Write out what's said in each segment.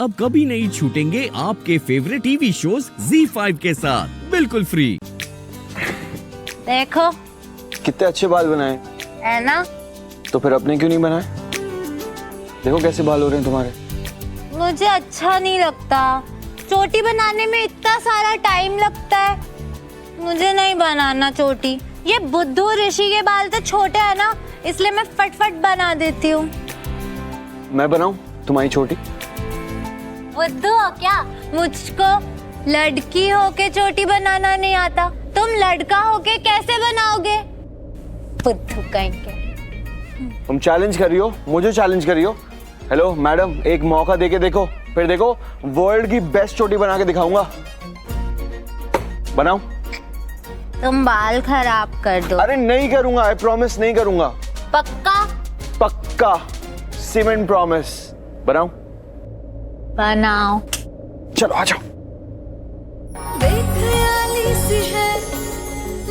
अब कभी नहीं छूटेंगे आपके फेवरेट टीवी शोज ZEE5 के साथ बिल्कुल फ्री। देखो कितने अच्छे बाल बनाए है ना। तो फिर अपने क्यों नहीं बनाए? देखो कैसे बाल हो रहे हैं तुम्हारे। मुझे अच्छा नहीं लगता, चोटी बनाने में इतना सारा टाइम लगता है। मुझे नहीं बनाना चोटी। ये बुद्धू ऋषि के बाल तो छोटे हैं ना, इसलिए मैं फटफट बना देती हूँ। मैं बनाऊं तुम्हारी छोटी? बुद्धू हो क्या? मुझको लड़की होके चोटी बनाना नहीं आता, तुम लड़का होके कैसे बनाओगे? बुद्धू कहीं के। तुम चैलेंज कर रही हो, मुझे चैलेंज कर रही हो। हेलो मैडम, एक मौका देके देखो, फिर देखो वर्ल्ड की बेस्ट चोटी बना के दिखाऊंगा। बनाओ। तुम बाल खराब कर दो। अरे नहीं करूंगा, आई प्रॉमिस नहीं करूंगा। पक्का? पक्का, सीमेंट प्रॉमिस। बनाओ। बनाओ। चलो आ जाओ। बेख्याली सी है,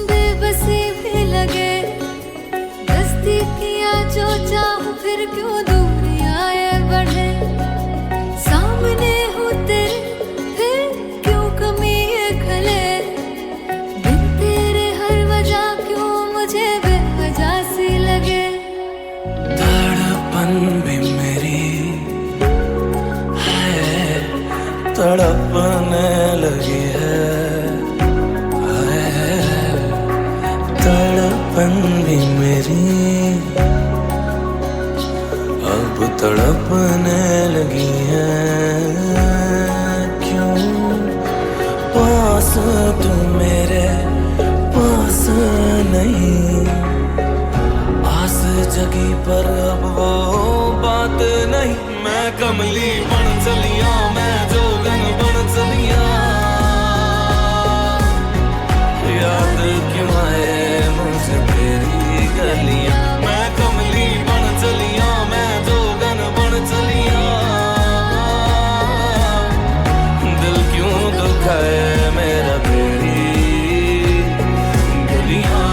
बेबसी भी लगे, दस्ती किया जो चाहूं फिर क्यों दूरियां ये बढ़े, सामने हूँ तेरे फिर क्यों कमी ये खले, बिन तेरे हर वजह क्यों मुझे बेवजह सी लगे। धड़पन भी मेरी तड़पने लगी है, तड़पन भी मेरी अब तड़पने लगी है। क्यों पास तू मेरे पास नहीं, आस जगी पर अब वो बात नहीं। मैं कमली बन चलिया, मैं जोगन बन चलिया, याद क्यों आए मुझे तेरी गलियां। मैं कमली बन चलिया, मैं जोगन बन चलिया, दिल क्यों दुखाए मेरा तेरी गलियां।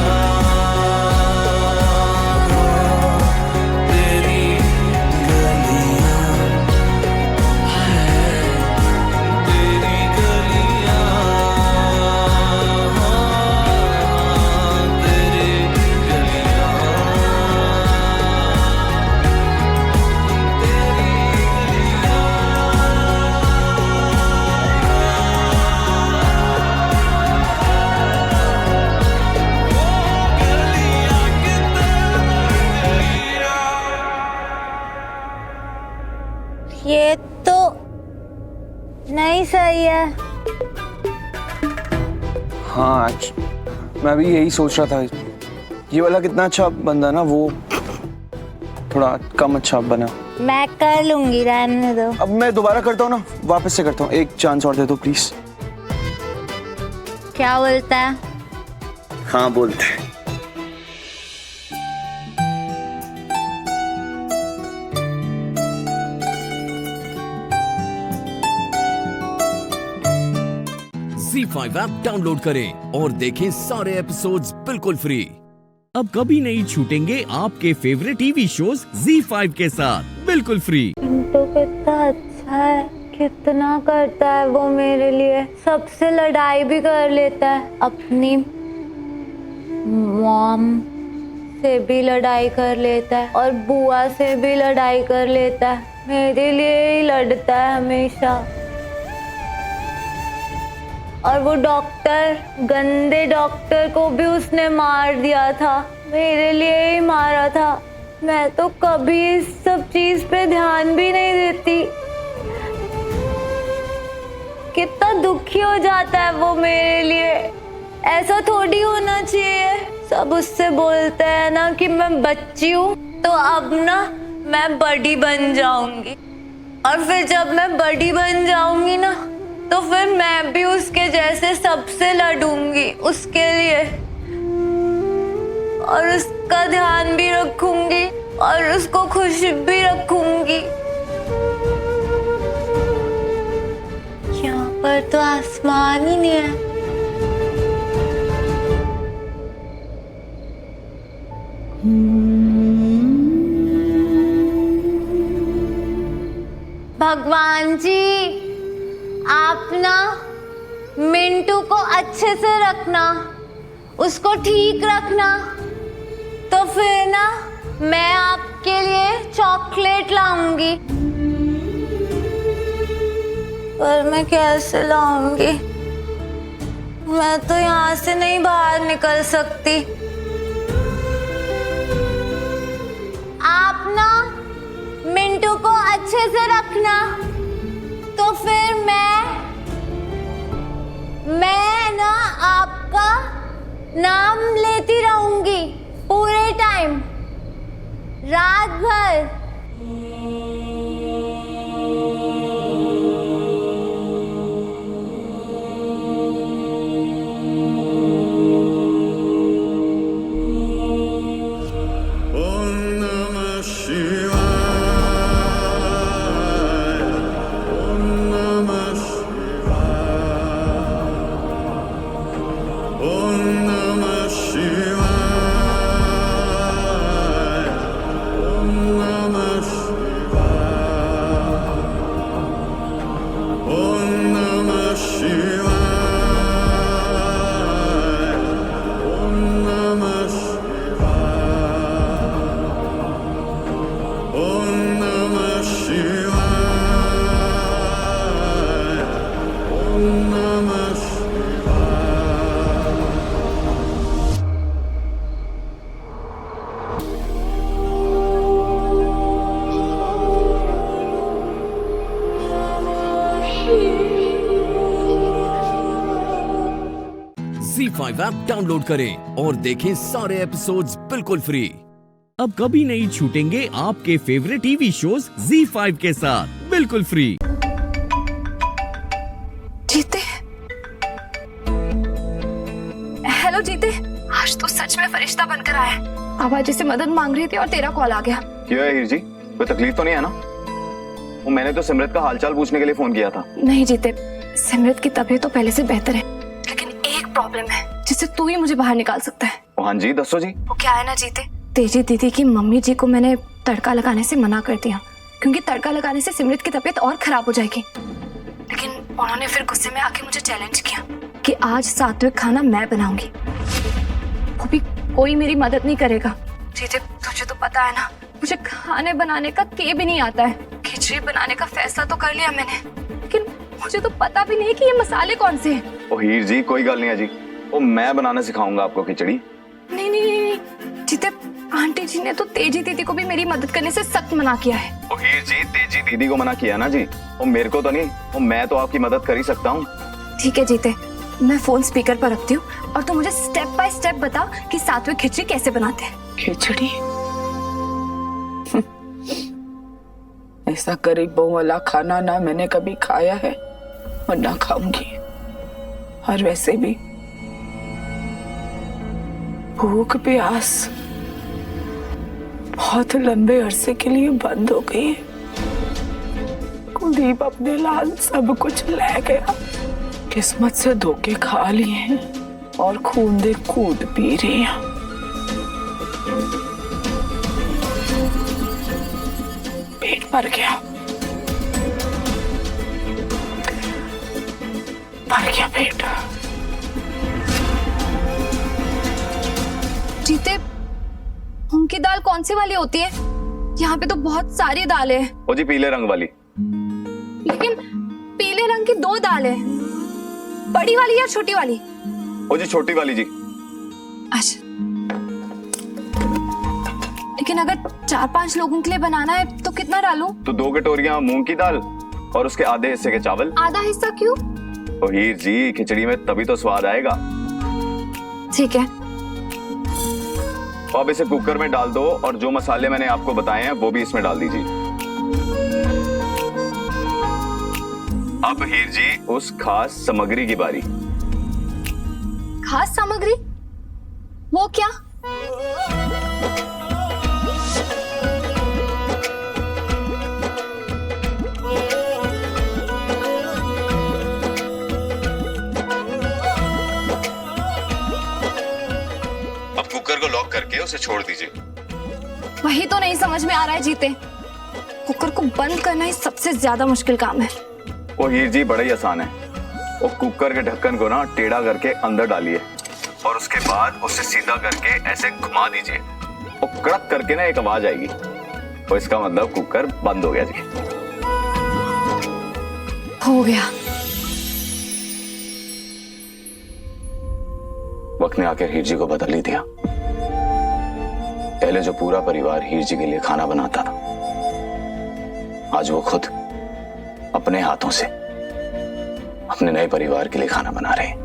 ये तो नहीं सही है। हाँ मैं भी यही सोच रहा था। ये वाला कितना अच्छा बंदा ना, वो थोड़ा कम अच्छा बना। मैं कर लूंगी, रहने दो। अब मैं दोबारा करता हूँ ना, वापस से करता हूँ। एक चांस और दे दो प्लीज। क्या बोलता है? हाँ बोलते हैं। ZEE5 ऐप डाउनलोड करें और देखें सारे एपिसोड्स बिल्कुल फ्री। अब कभी नहीं छूटेंगे आपके फेवरेट टीवी शोज ZEE5 के साथ बिल्कुल फ्री। तो कितना अच्छा है, कितना करता है वो मेरे लिए। सबसे लड़ाई भी कर लेता है, अपनी मॉम से भी लड़ाई कर लेता है और बुआ से भी लड़ाई कर लेता है। मेरे लिए ही लड़ता है हमेशा। और वो डॉक्टर, गंदे डॉक्टर को भी उसने मार दिया था, मेरे लिए ही मारा था। मैं तो कभी इस सब चीज पे ध्यान भी नहीं देती। कितना दुखी हो जाता है वो मेरे लिए। ऐसा थोड़ी होना चाहिए। सब उससे बोलते हैं ना कि मैं बच्ची हूँ, तो अब ना मैं बड़ी बन जाऊंगी, और फिर जब मैं बड़ी बन जाऊंगी ना, तो फिर मैं भी उसके जैसे सबसे लड़ूंगी उसके लिए, और उसका ध्यान भी रखूंगी और उसको खुश भी रखूंगी। यहाँ पर तो आसमान ही नहीं है। भगवान जी आप ना मिंटू को अच्छे से रखना, उसको ठीक रखना, तो फिर ना मैं आपके लिए चॉकलेट लाऊंगी। पर मैं कैसे लाऊंगी? मैं तो यहाँ से नहीं बाहर निकल सकती। आप ना मिंटू को अच्छे से रखना, तो फिर मैं ना आपका नाम लेती रहूंगी पूरे टाइम, रात भर। ZEE5 ऐप डाउनलोड करें और देखें सारे एपिसोड्स बिल्कुल फ्री। अब कभी नहीं छूटेंगे आपके फेवरेट टीवी शोज ZEE5 के साथ बिल्कुल फ्री। जीते, हेलो जीते, आज तो सच में फरिश्ता बनकर आया है। आवाज से मदद मांग रही थी और तेरा कॉल आ गया। क्यों है हीर जी, कोई तकलीफ तो नहीं है ना? वो मैंने तो सिमरत का हालचाल पूछने के लिए फोन किया था। नहीं जीते, सिमरत की तबीयत तो पहले से बेहतर है, लेकिन एक प्रॉब्लम है जिससे तू ही मुझे बाहर निकाल सकता है। हाँ जी, दसो जी। वो क्या है ना जीते, तेजी दीदी की मम्मी जी को मैंने तड़का लगाने से मना कर दिया, क्योंकि तड़का लगाने से सिमरत की तबीयत और खराब हो जाएगी। लेकिन उन्होंने फिर गुस्से में आके मुझे चैलेंज किया कि आज सात्विक खाना मैं बनाऊंगी, वो भी कोई मेरी मदद नहीं करेगा। जीते, तुझे तो पता है ना, मुझे खाने बनाने का के भी नहीं आता है। खिचड़ी बनाने का फैसला तो कर लिया मैंने, लेकिन मुझे तो पता भी नहीं कि ये मसाले कौन से हैं। ओ हीर जी, कोई गल नहीं है जी, वो मैं बनाना सिखाऊंगा आपको खिचड़ी। नहीं नहीं नहीं जीते, आंटी जी ने तो तेजी दीदी को भी मेरी मदद करने से सख्त मना किया है। ओ हीर जी, तेजी दीदी को मना किया ना जी, वो मेरे को तो नहीं, वो मैं तो आपकी मदद कर ही सकता हूँ। ठीक है जीते, मैं फोन स्पीकर पर रखती हूँ और तू मुझे स्टेप बाय स्टेप बता कि सात्विक खिचड़ी कैसे बनाते हैं। खिचड़ी? ऐसा गरीबों वाला खाना ना मैंने कभी खाया है और ना खाऊंगी। और वैसे भी भूख प्यास बहुत लंबे अरसे के लिए बंद हो गई है। कुलदीप अपने लाल सब कुछ ले गया, किस्मत से धोखे खा लिए हैं और खून दे कूद पी रही हैं। पेट भर गया, भर गया पेट। जीते, मूंग की दाल कौन सी वाली होती है? यहाँ पे तो बहुत सारी दालें हैं। ओ जी, पीले रंग वाली। लेकिन पीले रंग की दो दालें हैं, बड़ी वाली या छोटी वाली? ओ जी, छोटी वाली जी। अच्छा, लेकिन अगर 4-5 लोगों के लिए बनाना है तो कितना डालूं? तो 2 कटोरियां मूंग की दाल और उसके आधे हिस्से के चावल। आधा हिस्सा क्यों? ओ हीर जी, खिचड़ी में तभी तो स्वाद आएगा। ठीक है। तो अब इसे कुकर में डाल दो और जो मसाले मैंने आपको बताए हैं वो भी इसमें डाल दीजिए। अब हीर जी, उस खास सामग्री की बारी। खास सामग्री? वो क्या? अब कुकर को लॉक करके उसे छोड़ दीजिए। वही तो नहीं समझ में आ रहा है जीते, कुकर को बंद करना ही सबसे ज्यादा मुश्किल काम है। वो हीर जी बड़ा ही आसान है। वो कुकर के ढक्कन को ना टेढ़ा करके अंदर डालिए और उसके बाद उसे सीधा करके ऐसे घुमा दीजिए। वो कड़क करके ना एक आवाज आएगी, तो इसका मतलब कुकर बंद हो गया जी। हो गया। वक्त ने आकर हीर जी को बदल ही दिया। पहले जो पूरा परिवार हीर जी के लिए खाना बनाता था, आज वो खुद अपने हाथों से अपने नए परिवार के लिए खाना बना रहे हैं।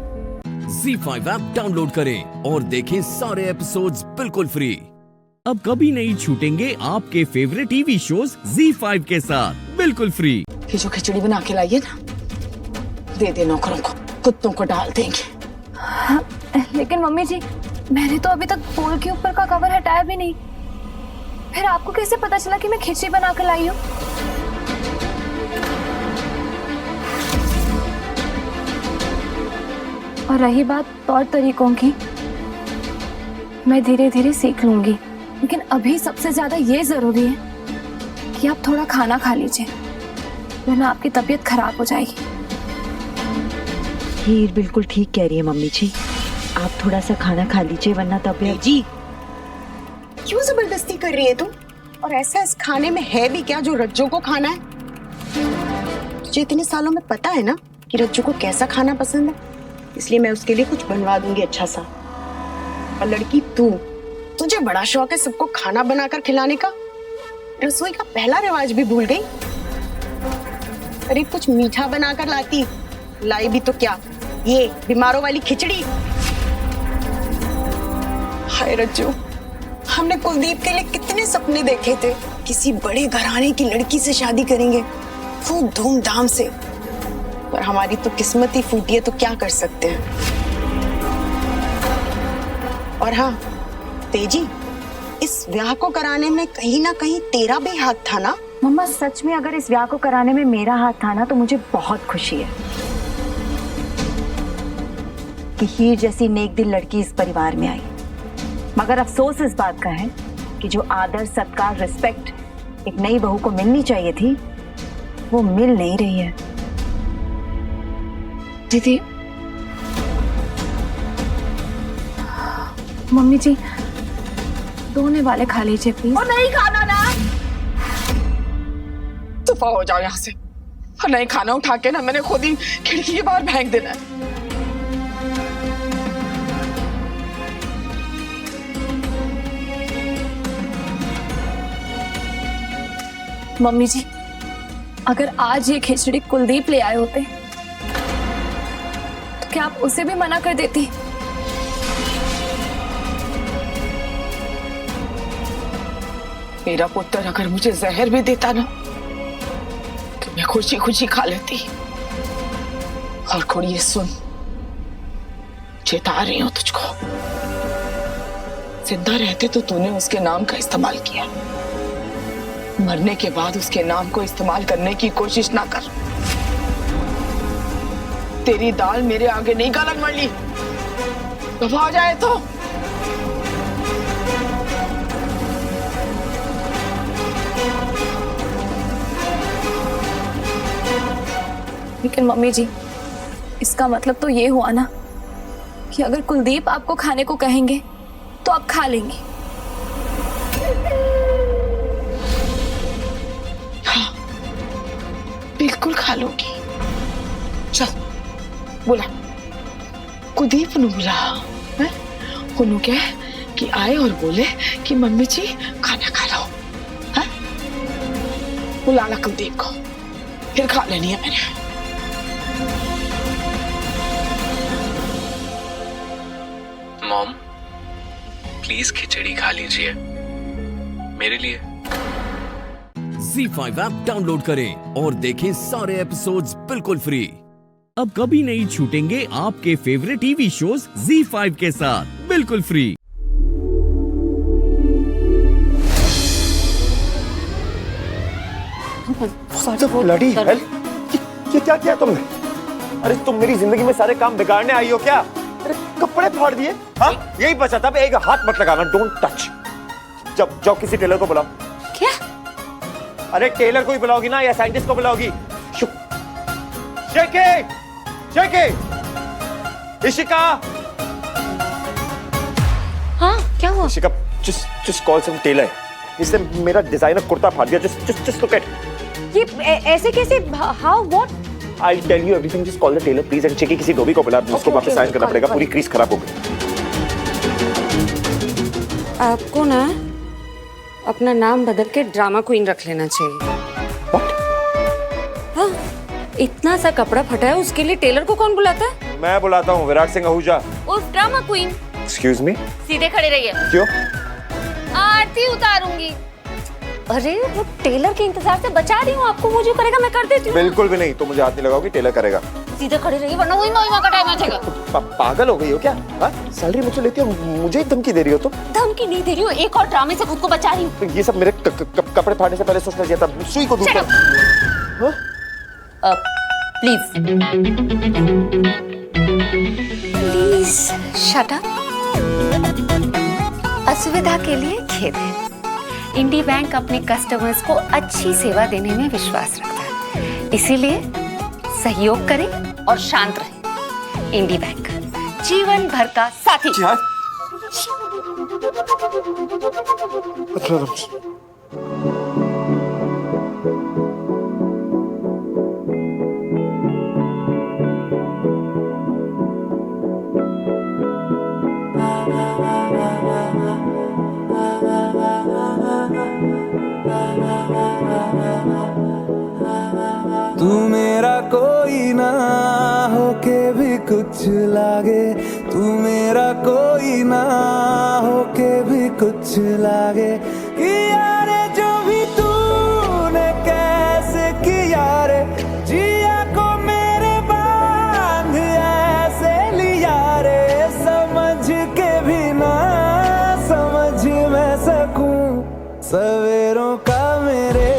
ZEE5 ऐप डाउनलोड करें और देखें सारे एपिसोड्स बिल्कुल फ्री। अब कभी नहीं छूटेंगे आपके फेवरेट टीवी शोज ZEE5 के साथ बिल्कुल फ्री। ये जो खिचड़ी बना के लाइए ना, दे दे नौकरों को, कुत्तों को डाल देंगे। हाँ, लेकिन मम्मी जी, मैंने तो अभी तक बोल के ऊपर का कवर हटाया भी नहीं। फिर आपको कैसे पता चला कि मैं खिचड़ी बना कर लाई हूँ? और रही बात तौर तरीकों की, मैं धीरे धीरे सीख लूंगी, लेकिन अभी सबसे ज्यादा ये जरूरी है कि आप थोड़ा खाना खा लीजिए, वरना आपकी तबीयत खराब हो जाएगी। हीर बिल्कुल ठीक कह रही है मम्मी जी, आप थोड़ा सा खाना खा लीजिए वरना तबीयत। जी क्यों जबरदस्ती कर रही है तुम? और ऐसा इस खाने में है भी क्या जो रज्जू को खाना है? तुझे इतने सालों में पता है ना कि रज्जू को कैसा खाना पसंद है, इसलिए मैं उसके लिए कुछ बनवा दूंगी अच्छा सा। और लड़की तू, तुझे बड़ा शौक है सबको खाना बनाकर खिलाने का। रसोई का पहला रिवाज भी भूल गई। अरे कुछ मीठा बनाकर लाती, लाई भी तो क्या, ये बीमारों वाली खिचड़ी। हाय रज्जू, हमने कुलदीप के लिए कितने सपने देखे थे, किसी बड़े घराने की लड़की से शादी करेंगे खूब धूमधाम से, पर हमारी तो किस्मत ही फूटी है, तो क्या कर सकते हैं। और हाँ तेजी, इस ब्याह को कराने में कहीं ना कहीं तेरा भी हाथ था ना? मम्मा सच में अगर इस ब्याह को कराने में मेरा हाथ था ना, तो मुझे बहुत खुशी है कि हीर जैसी नेक दिल लड़की इस परिवार में आई। मगर अफसोस इस बात का है कि जो आदर, सत्कार, रिस्पेक्ट एक नई बहू को मिलनी चाहिए थी, वो मिल नहीं रही है। दीदी, मम्मी जी, दोने वाले खा लीजिए प्लीज। और नहीं खाना ना, दफा हो जाओ यहाँ से। और नहीं खाना उठा के ना मैंने खुद ही खिड़की के बाहर फेंक देना है। मम्मी जी, अगर आज ये खिचड़ी कुलदीप ले आए होते तो क्या आप उसे भी मना कर देती? मेरा पुत्र अगर मुझे जहर भी देता ना, तो मैं खुशी खुशी खा लेती। और खोड़िए सुन, चेता रही हूं तुझको, जिंदा रहते तो तूने उसके नाम का इस्तेमाल किया, मरने के बाद उसके नाम को इस्तेमाल करने की कोशिश ना कर। तेरी दाल मेरे आगे नहीं गलन मर ली, दफा हो जाए तो। लेकिन मम्मी जी, इसका मतलब तो ये हुआ ना कि अगर कुलदीप आपको खाने को कहेंगे तो आप खा लेंगी। हाँ, बिल्कुल खा लूंगी। चल बुला, कुलदीप नु बुला, उन्होंने कह कि आए और बोले कि मम्मी जी खाना खा लो। बुला ला कुलदीप को, फिर खा लेनी है मैंने। मॉम प्लीज खिचड़ी खा लीजिए मेरे लिए। ZEE5 ऐप डाउनलोड करें और देखें सारे एपिसोड्स बिल्कुल फ्री। अब कभी नहीं छूटेंगे आपके फेवरेट टीवी शोज ZEE5 के साथ बिल्कुल फ्री। ब्लडी हेल, ये क्या किया तुमने? अरे तुम मेरी जिंदगी में सारे काम बिगाड़ने आई हो क्या? अरे कपड़े फाड़ दिए। हाँ यही बचा था, एक हाथ मत लगाना, डोंट टच। जब जाओ किसी टेलर को बुलाओ। क्या? अरे टेलर को ही बुलाओगी ना या साइंटिस्ट को बुलाओगी? जेके, जेके, इशिका, हाँ क्या हुआ? Ishika, just call some tailor. इसने मेरा डिजाइनर कुर्ता फाड़ दिया. Just look at. ये ऐसे कैसे? How? What? I'll tell you everything. Just call the tailor, please, and check किसी धोबी को बुला. उसको वापस साइन करना पड़ेगा. पूरी क्रीज खराब हो गई. आपको ना अपना नाम बदल के ड्रामा क्वीन रख लेना चाहिए. हाँ, इतना सा कपड़ा फटा है, उसके लिए टेलर को कौन बुलाता है? मैं बुलाता हूँ, विराट सिंह आहूजा. उस ड्रामा क्वीन. Excuse me? सीधे खड़े रहिए. क्यों? आरती उतारूंगी. अरे वो टेलर के इंतजार से बचा रही हूँ आपको. वो जो करेगा मैं कर देती हूँ. बिल्कुल भी नहीं. तुम मुझे हाथ नहीं लगाओगी, टेलर करेगा. सीधे खड़े रहिए वरना वही माँ का टाइम आ जाएगा. पागल हो गई हो क्या? सैलरी मुझे लेती हो, मुझे धमकी दे रही हो तुम? धमकी नहीं दे रही हूँ, एक और ड्रामे से खुद को बचा रही हूँ. ये सब मेरे कपड़े फाड़ने से पहले सोचना चाहिए था. सुई को दूर कर. Please shut up. असुविधा के लिए खेद है. इंडी बैंक अपने कस्टमर्स को अच्छी सेवा देने में विश्वास रखता है, इसीलिए सहयोग करें और शांत रहें. इंडी बैंक जीवन भर का साथी. तू मेरा कोई ना होके भी कुछ लागे, तू मेरा कोई ना होके भी कुछ लागे. किया रे जो भी तूने कैसे किया रे, जिया को मेरे बांध ऐसे लिया रे. समझ के भी ना समझ मैं सकूं सवेरों का मेरे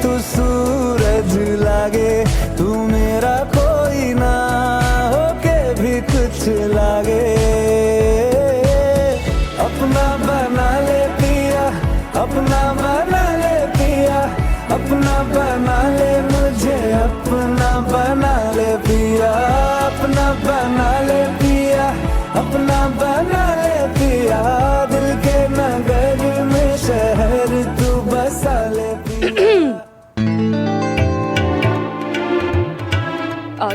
तू सूरज लागे. तू मेरा कोई ना होके भी कुछ लागे. अपना बना ले पिया, अपना बना ले पिया, अपना बना ले मुझे, अपना बना ले पिया, अपना बना ले पिया, अपना बना ले पिया. दिल के नगर में शहर तू बसा ले पिया.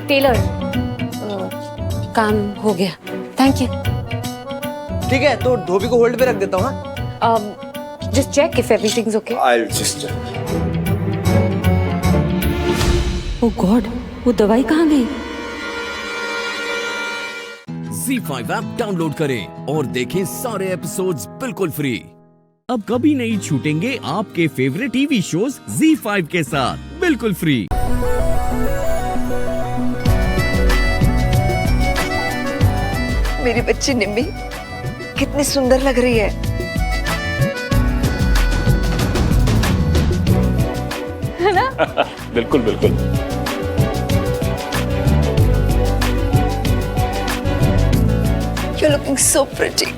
टेलर, काम हो गया. Thank you. ठीक है, तो धोबी को होल्ड पे रख देता हूँ. Just check if everything is okay. I'll just check. Oh god, वो दवाई कहाँ गई? ZEE5 ऐप डाउनलोड करें और देखें सारे एपिसोड्स बिल्कुल फ्री. अब कभी नहीं छूटेंगे आपके फेवरेट टीवी शोज ZEE5 के साथ बिल्कुल फ्री. मेरी बच्ची निम्मी कितनी सुंदर लग रही है. है ना? बिल्कुल बिल्कुल. You're looking so pretty.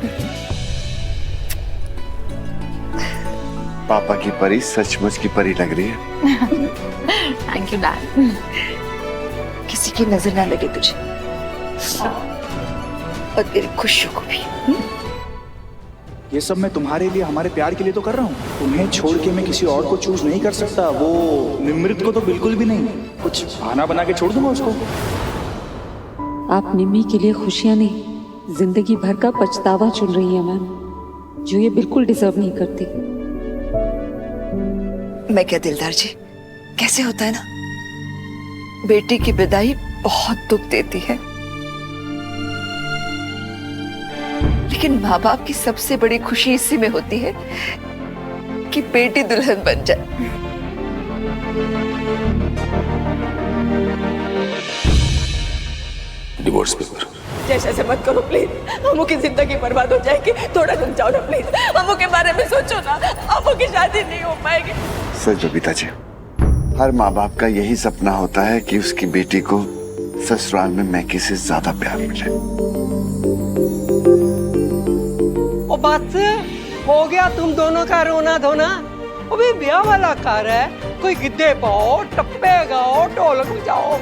पापा की परी सचमुच की परी लग रही है. Thank you dad. किसी की नजर ना लगे तुझे और तेरी खुशियों को भी. ये सब मैं तुम्हारे लिए, हमारे प्यार के लिए तो कर रहा हूँ. तुम्हें छोड़ के मैं किसी और को चूज नहीं कर सकता. वो निमृत को तो बिल्कुल भी नहीं. कुछ बहाना बना के छोड़ दूंगा उसको. आप निम्मी के लिए खुशियां नहीं, जिंदगी भर का पछतावा चुन रही है मैम, जो ये बिल्कुल डिजर्व नहीं करती. मैं क्या दिलदार जी, कैसे होता है ना, बेटी की विदाई बहुत दुख देती है, लेकिन माँ बाप की सबसे बड़ी खुशी इसी में होती है कि बेटी दुल्हन बन जाए. Divorce paper. जैसे ऐसे मत करो प्लीज. अम्मू की जिंदगी बर्बाद हो जाएगी. थोड़ा रुक जाओ ना प्लीज. अम्मू के बारे में सोचो ना. अम्मू की शादी नहीं हो पाएगी. सच बबीता जी, हर माँ बाप का यही सपना होता है कि उसकी बेटी को ससुराल में मैके से ज्यादा प्यार मिले. ओ बात से हो गया तुम दोनों का रोना धोना. अभी ब्याह वाला कार है, कोई गिद्धे पाओ, टप्पे गाओ, ढोलक बजाओ.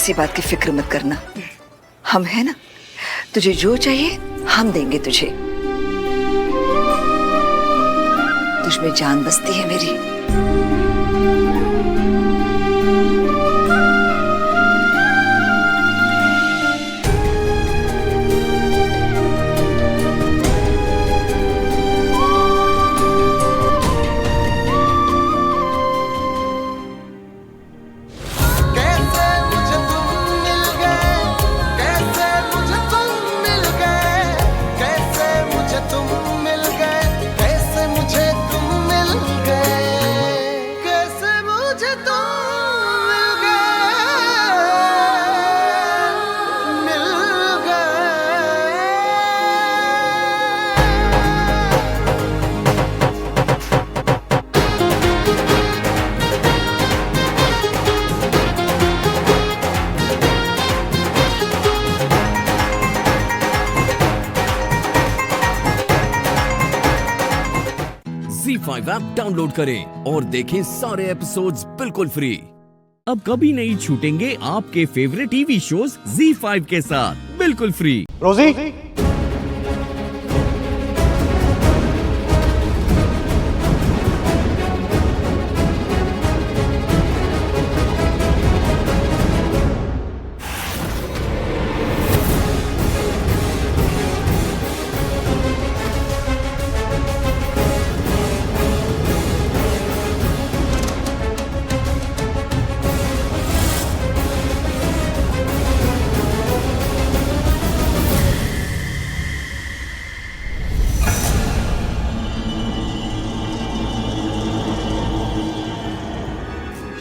किसी बात की फिक्र मत करना, हम है ना, तुझे जो चाहिए हम देंगे तुझे। तुझमें जान बसती है मेरी। ZEE5 ऐप डाउनलोड करें और देखें सारे एपिसोड्स बिल्कुल फ्री। अब कभी नहीं छूटेंगे आपके फेवरेट टीवी शोज ZEE5 के साथ बिल्कुल फ्री। रोजी,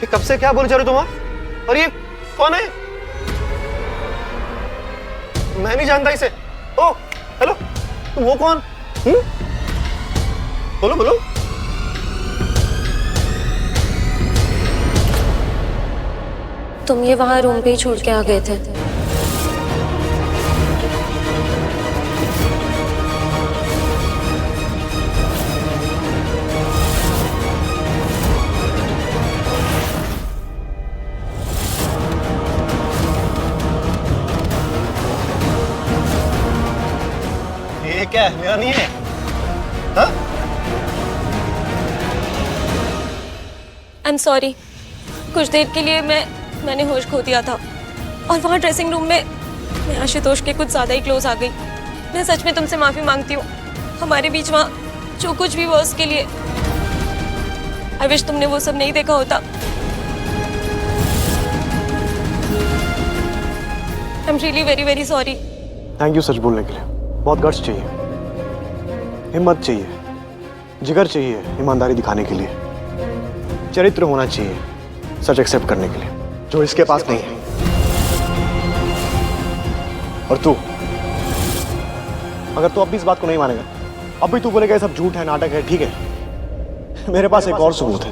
कब से क्या बोल जा रहे हो तुम? और ये कौन है? मैं नहीं जानता इसे। ओ हेलो, वो कौन? बोलो बोलो। तुम ये वहां रूम पे ही छोड़ के आ गए थे। ये क्या है? मेरा नहीं है। हाँ? I'm sorry। कुछ देर के लिए मैंने होश खो दिया था और वहाँ ड्रेसिंग रूम में मैं आशुतोष के कुछ ज्यादा ही क्लोज आ गई। मैं सच में तुमसे माफी मांगती हूँ। हमारे बीच वहाँ जो कुछ भी हुआ उसके लिए। आई विश तुमने वो सब नहीं देखा होता। I'm really very very sorry। Thank you such बोलने के लिए। बहुत गट्स चाहिए, हिम्मत चाहिए, जिगर चाहिए ईमानदारी दिखाने के लिए, चरित्र होना चाहिए सच एक्सेप्ट करने के लिए, जो इसके पास नहीं है। और तू, अगर तू अब भी इस बात को नहीं मानेगा, अब भी तू बोलेगा ये सब झूठ है, नाटक है, ठीक है, मेरे पास एक और सबूत है।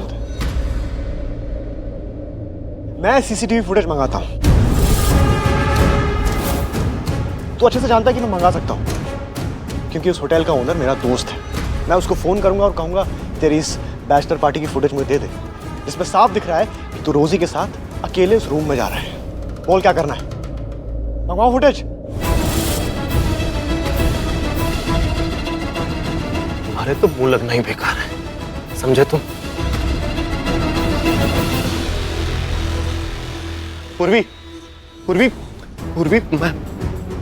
मैं सीसीटीवी फुटेज मंगाता हूं। तू अच्छे से जानता है कि मैं मंगा सकता हूं, क्योंकि उस होटल का ओनर मेरा दोस्त है। मैं उसको फोन करूंगा और कहूंगा तेरी इस बैचलर पार्टी की फुटेज मुझे दे दे, जिसमें साफ दिख रहा है कि तू रोजी के साथ अकेले उस रूम में जा रहा है। बोल क्या करना है? मंगवाओ फुटेज? अरे तो मुंह लगना ही बेकार है, समझे तुम? पूर्वी, पूर्वी, पूर्वी,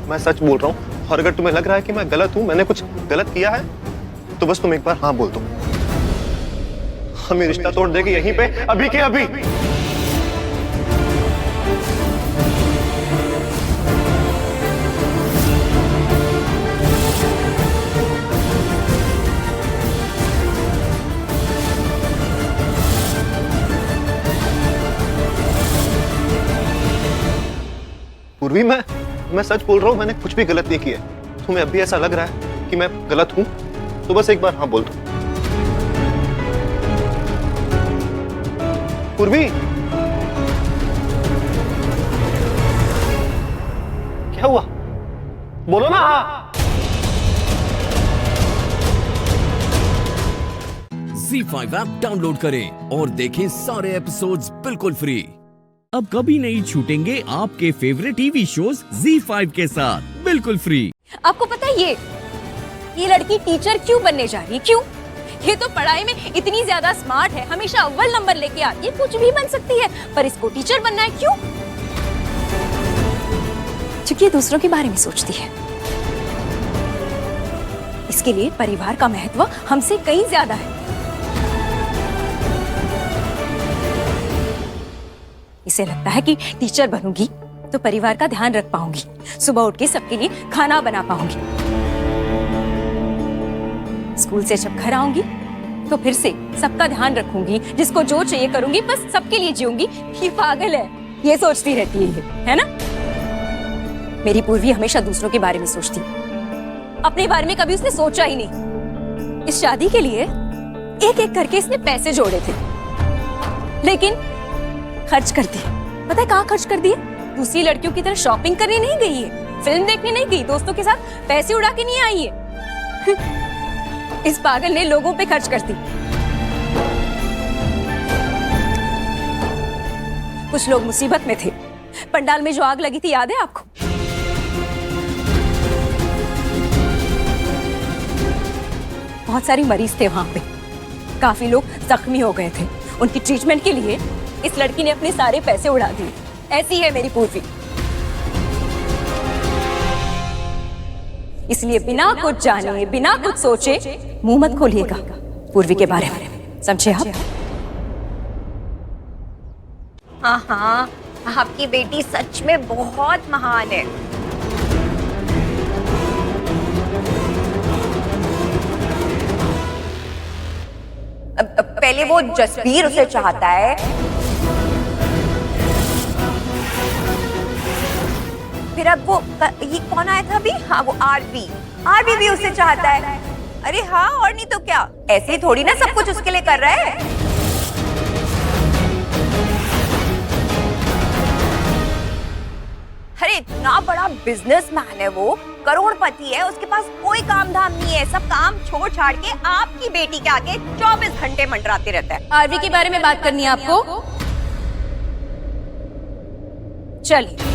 मैं सच बोल रहा हूं, और अगर तुम्हें लग रहा है कि मैं गलत हूं, मैंने कुछ गलत किया है, तो बस तुम एक बार हाँ बोल दो। हम ये रिश्ता तोड़ देंगे यहीं पे, अभी के अभी। पूर्वी, मैं सच बोल रहा हूं, मैंने कुछ भी गलत नहीं किया। तुम्हें अभी ऐसा लग रहा है कि मैं गलत हूं, तो बस एक बार हाँ बोल दो। पूर्वी, क्या हुआ? बोलो ना हाँ। ZEE5 ऐप डाउनलोड करें और देखें सारे एपिसोड्स बिल्कुल फ्री। अब कभी नहीं छूटेंगे आपके फेवरेट टीवी शोज ZEE5 के साथ बिल्कुल फ्री। आपको पता है ये लड़की टीचर क्यों बनने जा रही है? क्यों? ये तो पढ़ाई में इतनी ज्यादा स्मार्ट है, हमेशा अव्वल नंबर लेके आती है, कुछ भी बन सकती है, पर इसको टीचर बनना है। क्यों? क्योंकि ये दूसरों के बारे में सोचती है। इसके लिए परिवार का महत्व हमसे कहीं ज्यादा है। इसे लगता है कि टीचर बनूंगी तो परिवार का ध्यान रख पाऊंगी, सुबह उठ के सबके लिए खाना बना पाऊंगी, स्कूल से जब घर आऊंगी तो फिर से सबका ध्यान रखूंगी, जिसको जो चाहिए करूंगी, बस सबके लिए जीऊंगी। ये पागल है, ये सोचती रहती है ना? मेरी पूर्वी हमेशा दूसरों के बारे में सोचती, अपने बारे में कभी उसने सोचा ही नहीं। इस शादी के लिए एक एक करके इसने पैसे जोड़े थे, लेकिन खर्च कर दिए। पता है कहाँ खर्च कर दिए? दूसरी लड़कियों की तरह शॉपिंग करने नहीं गई है, फिल्म देखने नहीं गई, दोस्तों के साथ पैसे उड़ा के नहीं आई है। इस पागल ने लोगों पे खर्च कर दी। कुछ लोग मुसीबत में थे, पंडाल में जो आग लगी थी याद है आपको? बहुत सारे मरीज थे वहां पे, काफी लोग जख्मी हो गए थे। उनकी ट्रीटमेंट के लिए इस लड़की ने अपने सारे पैसे उड़ा दिए। ऐसी है मेरी पूर्वी। इसलिए बिना कुछ जाने, बिना कुछ सोचे मुंह मत खोलिएगा पूर्वी के बारे में, समझे आप? हाँ, आपकी बेटी सच में बहुत महान है। पहले वो जसबीर उसे चाहता है, फिर अब वो ये कौन आया था अभी? हाँ, वो आरवी भी उसे चाहता है। अरे हाँ, और नहीं तो क्या, ऐसे ही थोड़ी ना सब कुछ उसके लिए कर रहा है। अरे इतना बड़ा बिजनेसमैन है वो, करोड़पति है, उसके पास कोई काम धाम नहीं है, सब काम छोड़ छाड़ के आपकी बेटी के आगे 24 घंटे मंडराते रहता है। आरवी के बारे में बात करनी है आपको? चलिए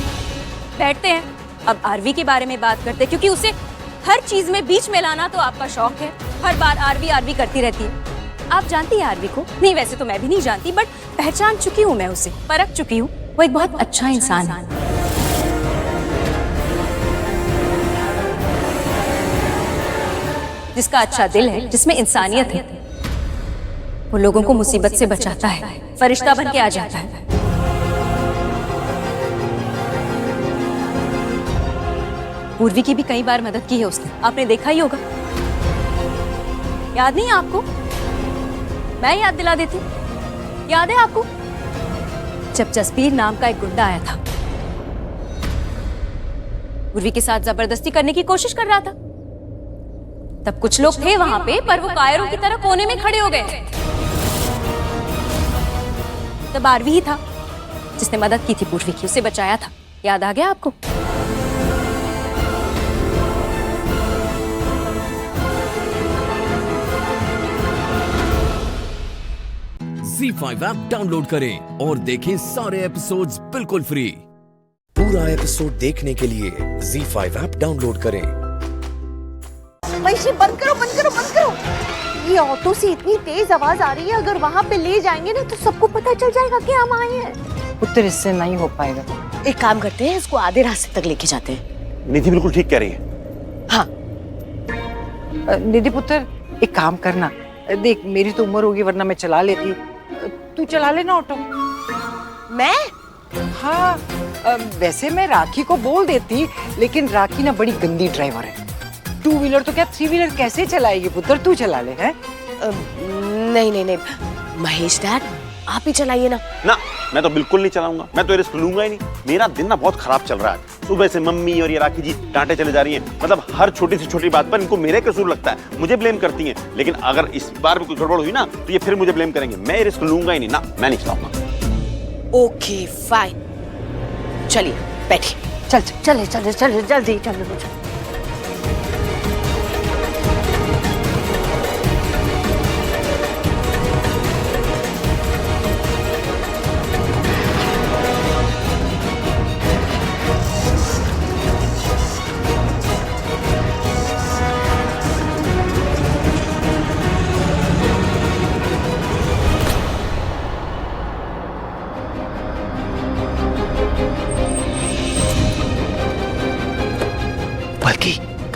बैठते हैं, अब आरवी के बारे में बात करते हैं, क्योंकि उसे हर चीज में बीच में लाना तो आपका शौक है। हर बार आरवी करती रहती है। आप जानती हैं आरवी को? नहीं, वैसे तो मैं भी नहीं जानती, बट पहचान चुकी हूँ मैं उसे, परख चुकी हूँ। वो एक बहुत अच्छा इंसान है, जिसका अच्छा दिल है, जिसमें इंसानियत है। वो लोगों को मुसीबत से बचाता है, फरिश्ता बन के आ जाता है। पूर्वी की भी कई बार मदद की है उसने, आपने देखा ही होगा। याद नहीं है आपको? मैं याद दिला देती। याद है आपको जब जसबीर नाम का एक गुंडा आया था, पूर्वी के साथ जबरदस्ती करने की कोशिश कर रहा था? तब कुछ लोग थे वहां पे, पर वो कायरों की तरह कोने में खड़े हो गए। तब आरवी ही था जिसने मदद की थी पूर्वी की, उसे बचाया था। याद आ गया आपको? ZEE5 ऐप डाउनलोड करें और देखें सारे एपिसोड्स बिल्कुल फ्री। पूरा एपिसोड देखने के लिए ZEE5 ऐप डाउनलोड करें। वैसे बंद करो। ये ऑटो से इतनी तेज आवाज आ रही है, अगर वहाँ पे ले जाएंगे ना तो सबको पता चल जाएगा कि हम आए हैं। पुत्र, इससे नहीं हो पाएगा। एक काम करते हैं, इसको आधे रास्ते तक लेके जाते हैं। निधि बिल्कुल ठीक कह रही है। हाँ निधि पुत्र, एक काम करना, देख मेरी तो उम्र होगी वरना मैं चला लेती, तू चला लेना ऑटो। मैं? हाँ, वैसे मैं राखी को बोल देती, लेकिन राखी ना बड़ी गंदी ड्राइवर है। 2 व्हीलर तो क्या 3 व्हीलर कैसे चलाएगी पुत्र, तू चला ले। है नहीं, महेश डैड आप ही चलाइए ना। ना, मैं तो बिल्कुल नहीं चलाऊंगा, मैं तो रिस्क लूंगा ही नहीं। मेरा दिन ना बहुत खराब चल रहा है। सुबह से मम्मी और ये राखी जी डांटे चले जा रही हैं। मतलब हर छोटी से छोटी बात पर इनको मेरे कसूर लगता है, मुझे ब्लेम करती हैं। लेकिन अगर इस बार भी कुछ गड़बड़ हुई ना तो ये फिर मुझे ब्लेम करेंगे। मैं रिस्क लूंगा ही नहीं ना, मैं नहीं चलाऊंगा। ओके फाइन, चलिए बैठिए। चल जल्दी चलो।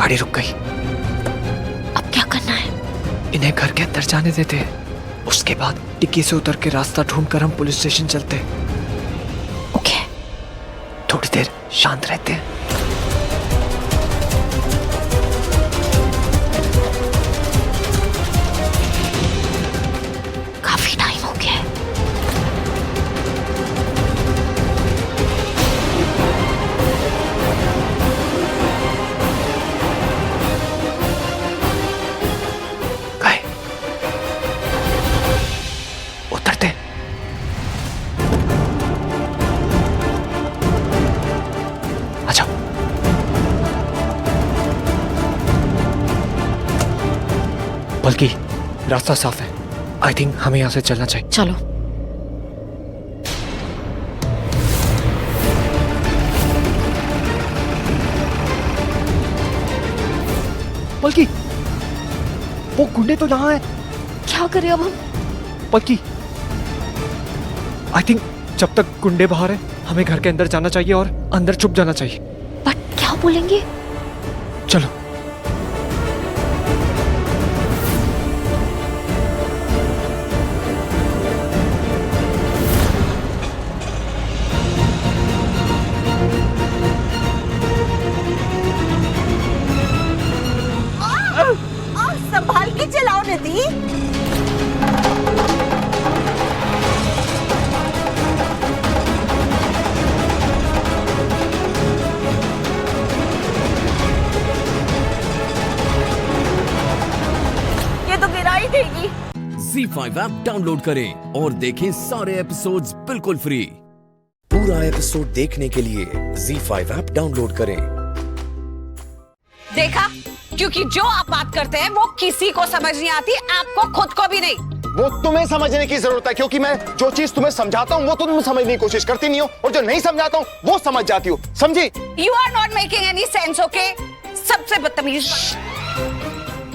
गाड़ी रुक गई। अब क्या करना है? इन्हें घर के अंदर जाने देते हैं, उसके बाद डिक्की से उतर के रास्ता ढूंढकर हम पुलिस स्टेशन चलते हैं। ओके। थोड़ी देर शांत रहते हैं। काफी टाइम हो गया है। उतरते। अच्छा। बल्कि रास्ता साफ है। आई थिंक हमें यहाँ से चलना चाहिए। चलो। बल्कि वो गुंडे तो यहाँ है। क्या करें अब हम? बल्कि आई थिंक जब तक गुंडे बाहर है हमें घर के अंदर जाना चाहिए और अंदर छुप जाना चाहिए। बट क्या बोलेंगे? चलो। संभाल के चलाओ निधि। ये तो गिरा ही देगी। ZEE5 ऐप डाउनलोड करें और देखें सारे एपिसोड्स बिल्कुल फ्री। पूरा एपिसोड देखने के लिए ZEE5 ऐप डाउनलोड करें। देखा, क्योंकि जो आप बात करते हैं वो किसी को समझ नहीं आती, आपको खुद को भी नहीं। वो तुम्हें समझने की जरूरत है, क्योंकि मैं जो चीज तुम्हें समझाता हूँ वो तुम समझने की कोशिश करती नहीं हो, और जो नहीं समझाता हूँ वो समझ जाती हो। समझी? You are not making any sense, okay? सबसे बदतमीज।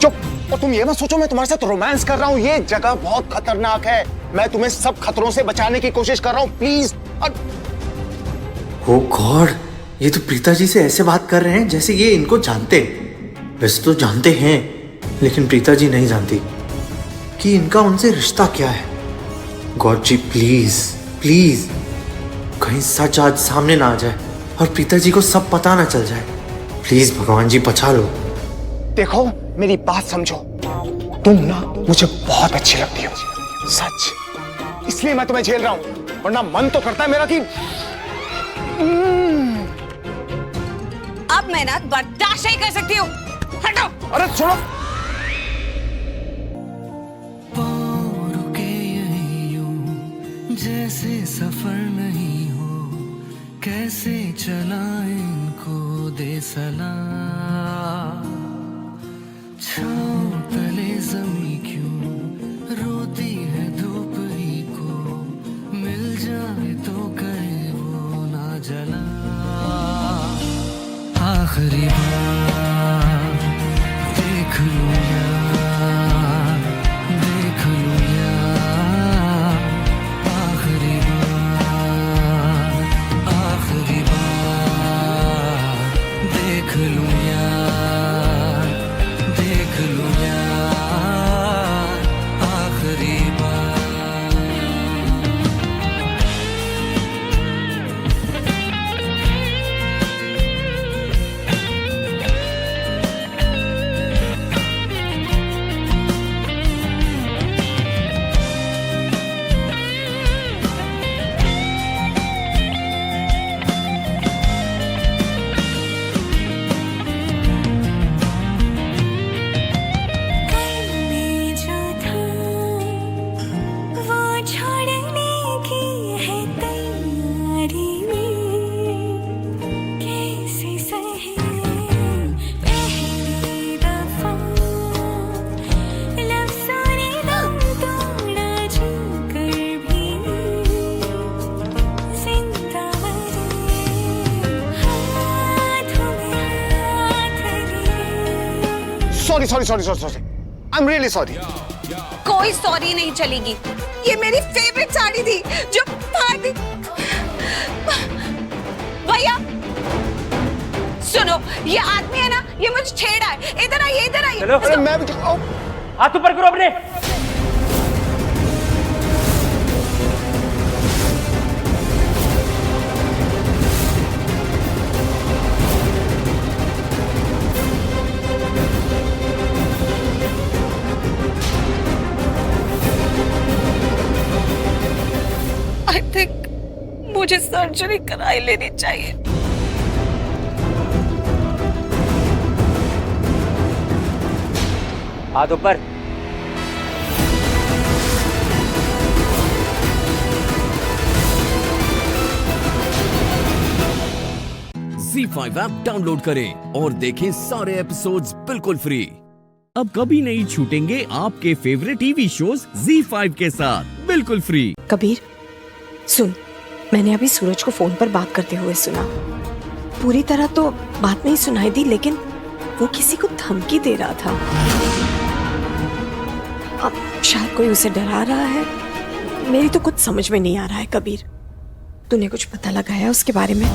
चुप। और तुम ये मत सोचो मैं तुम्हारे साथ रोमांस कर रहा हूँ। ये जगह बहुत खतरनाक है। मैं तुम्हें सब खतरों से बचाने की कोशिश कर रहा हूँ, प्लीज। ओ गॉड, ये तो प्रीता जी से ऐसे बात कर रहे हैं जैसे ये इनको जानते। वैसे तो जानते हैं, लेकिन प्रीता जी नहीं जानती कि इनका उनसे रिश्ता क्या है। गॉड जी प्लीज प्लीज, कहीं सच आज सामने ना आ जाए और प्रीता जी को सब पता ना चल जाए। प्लीज भगवान जी बचा लो। देखो मेरी बात समझो, तुम ना मुझे बहुत अच्छी लगती हो, सच। इसलिए मैं तुम्हें झेल रहा हूं, वरना मन तो करता है मेरा कि अब मैं ना बर्दाश्त नहीं कर सकती हूँ। हटो। अरे छोड़ो। जैसे सफर नहीं हो, कैसे चला इनको दे सला। छाँव तले जमी क्यों रोती है धूप ही को, मिल जाए तो करे वो ना जला। आखिरी बार देख लूं यार, देख लूं यार। आखिरी बार, आखिरी बार देख लूं यार, देख लूं यार। आखिरी बार। Sorry I'm really sorry। कोई सॉरी नहीं चलेगी। ये मेरी फेवरेट साड़ी थी जो फाड़ दी। भैया सुनो, ये आदमी है ना, ये मुझे छेड़ा है। इधर आइए, इधर आइए। चलो, अरे मैं हाथ ऊपर करो अपने। आई थिंक मुझे सर्जरी कराई लेनी चाहिए। हाथ ऊपर। ZEE5 ऐप डाउनलोड करें और देखें सारे एपिसोड्स बिल्कुल फ्री। अब कभी नहीं छूटेंगे आपके फेवरेट टीवी शोज ZEE5 के साथ बिल्कुल फ्री। कबीर सुन, मैंने अभी सूरज को फोन पर बात करते हुए सुना। पूरी तरह तो बात नहीं सुनाई दी, लेकिन वो किसी को धमकी दे रहा था। अब शायद कोई उसे डरा रहा है। मेरी तो कुछ समझ में नहीं आ रहा है। कबीर, तूने कुछ पता लगाया उसके बारे में?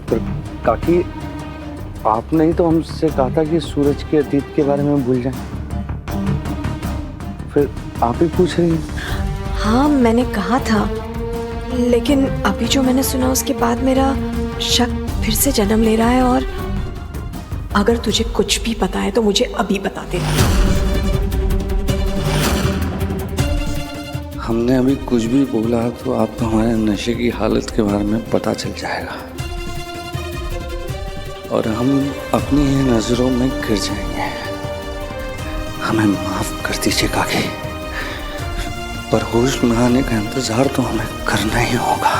तो काकी, आपने ही तो हमसे कहा था कि सूरज के अतीत के बारे में भूल जाएं। फिर आप ही पूछ रही हैं। हाँ, मैंने कहा था, लेकिन अभी जो मैंने सुना उसके बाद मेरा शक फिर से जन्म ले रहा है। और अगर तुझे कुछ भी पता है तो मुझे अभी बता दे। हमने अभी कुछ भी बोला तो आपको हमारे नशे की हालत के बारे में पता चल जाएगा और हम अपनी ही नजरों में गिर जाएंगे। हमें माफ कर दीजिए काकी, पर होश में आने का इंतजार तो हमें करना ही होगा।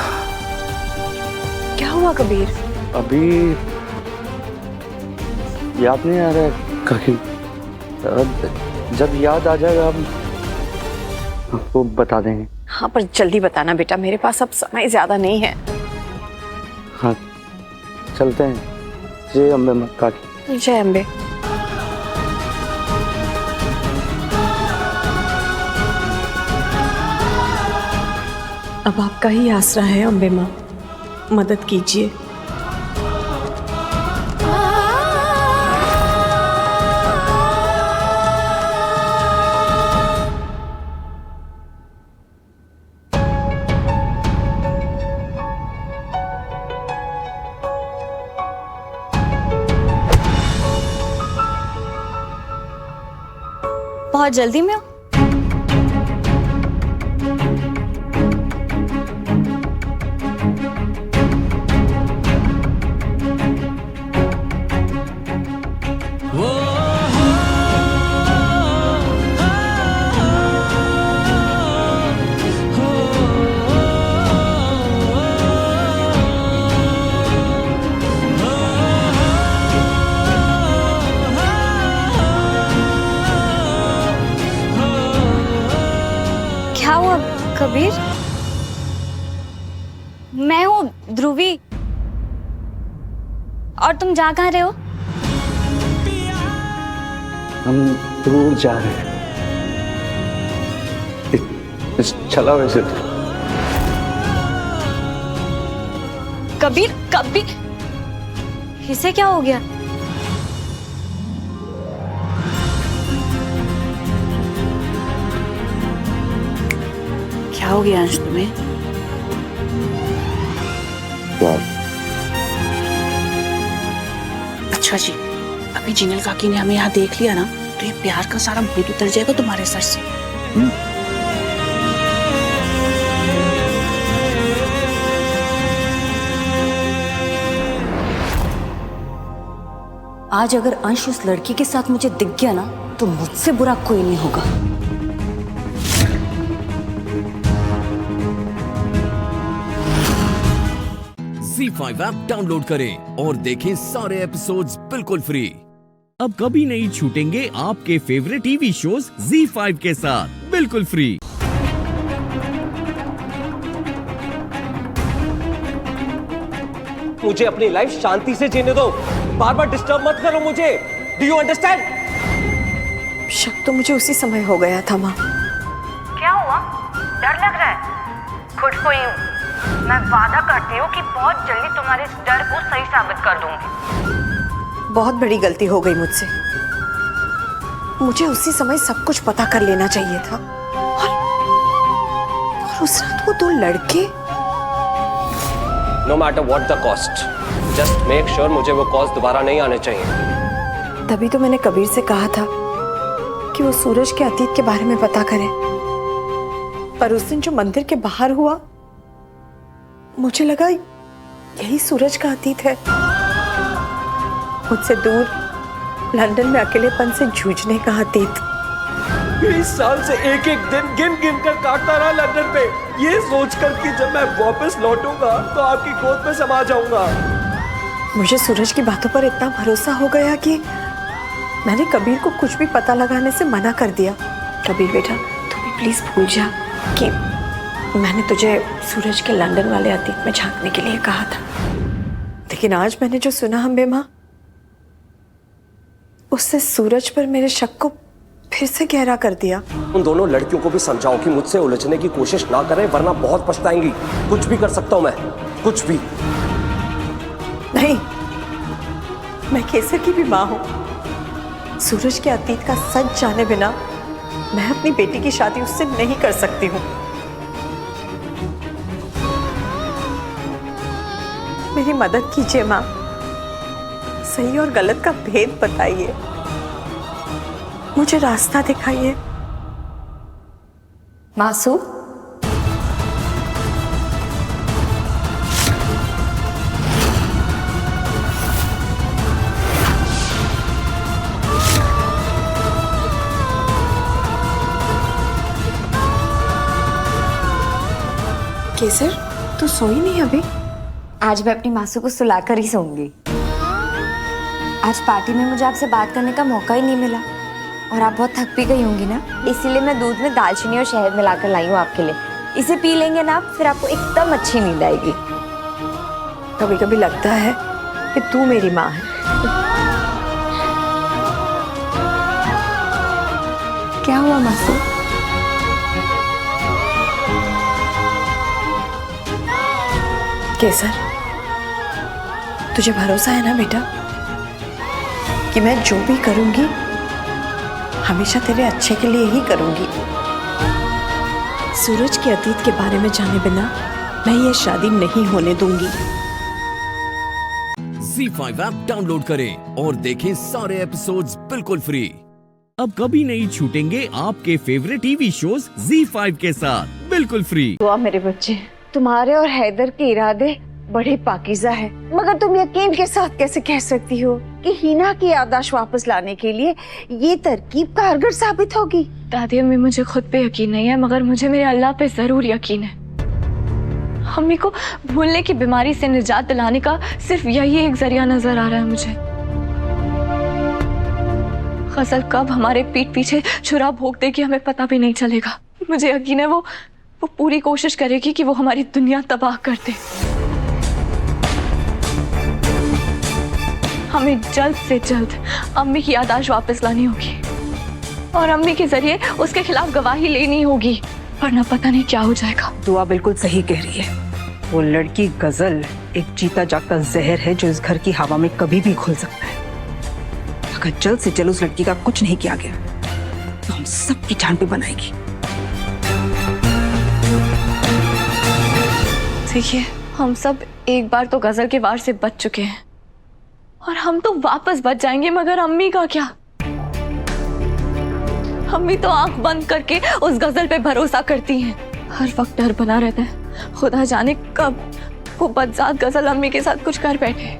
क्या हुआ कबीर? अभी याद नहीं आ रहा है काकी। जब याद आ जाएगा हम आपको बता देंगे। हाँ, पर जल्दी बताना बेटा, मेरे पास अब समय ज्यादा नहीं है। हाँ, चलते हैं। जय अम्बे मां काकी। जय अम्बे। अब आपका ही आसरा है अम्बे मां, मदद कीजिए। बहुत जल्दी में हो? क्या हुआ कबीर? मैं हूँ ध्रुवी। और तुम जा कहाँ रहे हो? हम दूर जा रहे हैं। चला वैसे तो। कबीर, कबीर, इसे क्या हो गया? क्या हो गया अंश तुम्हें? अच्छा जी, अभी जिनल काकी ने हमें यहाँ देख लिया ना, तो ये प्यार का सारा भूत उतर जाएगा तुम्हारे सर से। आज अगर अंश उस लड़की के साथ मुझे दिख गया ना, तो मुझसे बुरा कोई नहीं होगा। ZEE5 ऐप डाउनलोड करें और देखें सारे एपिसोड्स बिल्कुल फ्री। अब कभी नहीं छूटेंगे आपके फेवरेट टीवी शोज ZEE5 के साथ बिल्कुल फ्री। मुझे अपनी लाइफ शांति से जीने दो, बार बार डिस्टर्ब मत करो मुझे। Do you understand? शक तो मुझे उसी समय हो गया था माँ। क्या हुआ? डर लग रहा है? खुद को यूं मैं वादा करती हूँ कि बहुत जल्दी तुम्हारे इस डर को सही साबित कर दूंगी। बहुत बड़ी गलती हो गई मुझसे। मुझे उसी समय सब कुछ पता कर लेना चाहिए था। और उस रात वो दो लड़के। No matter what the cost, just make sure मुझे वो कॉस्ट दोबारा नहीं आने चाहिए। तभी तो मैंने कबीर से कहा था कि वो सूरज के अतीत के बारे में पता करे। पर उस दिन जो मंदिर के बाहर हुआ, मुझे लगा यही सूरज का अतीत है। मुझसे दूर लंदन में अकेलेपन से जूझने का अतीत। 20 साल से एक एक दिन गिन गिन कर काटता रहा लंदन पे, ये सोचकर कि जब मैं वापस लौटूंगा तो आपकी गोद में समा जाऊंगा। मुझे सूरज की बातों पर इतना भरोसा हो गया कि मैंने कबीर को कुछ भी पता लगाने से मना कर दिया। कबीर बेटा, तू भी प्लीज भूल जा कि मैंने तुझे सूरज के लंदन वाले अतीत में झांकने के लिए कहा था। लेकिन आज मैंने जो सुना अम्बे माँ, उससे सूरज पर मेरे शक को फिर से गहरा कर दिया। उन दोनों लड़कियों को भी समझाओ कि मुझसे उलझने की कोशिश ना करें, वरना बहुत पछताएंगी। कुछ भी कर सकता हूं मैं, कुछ भी। नहीं, मैं केसर की भी माँ हूं। सूरज के अतीत का सच जाने बिना मैं अपनी बेटी की शादी उससे नहीं कर सकती हूँ। मेरी मदद कीजिए माँ, सही और गलत का भेद बताइए, मुझे रास्ता दिखाइए। मासू, केसर, तू सोई नहीं अभी? आज मैं अपनी मासू को सुलाकर ही सोऊंगी। आज पार्टी में मुझे आपसे बात करने का मौका ही नहीं मिला और आप बहुत थक भी गई होंगी ना, इसीलिए मैं दूध में दालचीनी और शहद मिलाकर लाई हूँ आपके लिए। इसे पी लेंगे ना आप, फिर आपको एकदम अच्छी नींद आएगी। कभी कभी लगता है कि तू मेरी माँ है। क्या हुआ मासू? केसर, तुझे भरोसा है ना बेटा कि मैं जो भी करूंगी हमेशा तेरे अच्छे के लिए ही करूंगी। सूरज के अतीत के बारे में जाने बिना मैं ये शादी नहीं होने दूंगी। ZEE5 ऐप डाउनलोड करें और देखें सारे एपिसोड्स बिल्कुल फ्री। अब कभी नहीं छूटेंगे आपके फेवरेट टीवी शोज ZEE5 के साथ बिल्कुल फ्री। दुआ मेरे बच्चे, तुम्हारे और हैदर के इरादे बड़े पाकीज़ा है, मगर तुम यकीन के साथ कैसे कह सकती हो कि हिना की याददाश्त वापस लाने के लिए ये तरकीब कारगर साबित होगी? दादी अम्मी, मुझे खुद पे यकीन नहीं है, मगर मुझे मेरे अल्लाह पे जरूर यकीन है। अम्मी को भूलने की बीमारी से निजात दिलाने का सिर्फ यही एक जरिया नजर आ रहा है मुझे। गजल कब हमारे पीठ पीछे छुरा भोंक देगी हमें पता भी नहीं चलेगा। मुझे यकीन है वो पूरी कोशिश करेगी कि वो हमारी दुनिया तबाह कर दे। हमें जल्द से जल्द अम्मी की याददाश्त वापस लानी होगी और अम्मी के जरिए उसके खिलाफ गवाही लेनी होगी, वरना पता नहीं क्या हो जाएगा। दुआ बिल्कुल सही कह रही है। वो लड़की गजल एक जीता जागता जहर है जो इस घर की हवा में कभी भी घुल सकता है। अगर जल्द से जल्द उस लड़की का कुछ नहीं किया गया तो हम सबकी जान पे बनाएगी। देखिए, हम सब एक बार तो गजल के वार से बच चुके हैं और हम तो वापस बच जाएंगे, मगर अम्मी का क्या? अम्मी तो आंख बंद करके उस गजल पे भरोसा करती हैं। हर वक्त डर बना रहता है, खुदा जाने कब वो बदजात गजल अम्मी के साथ कुछ कर बैठे।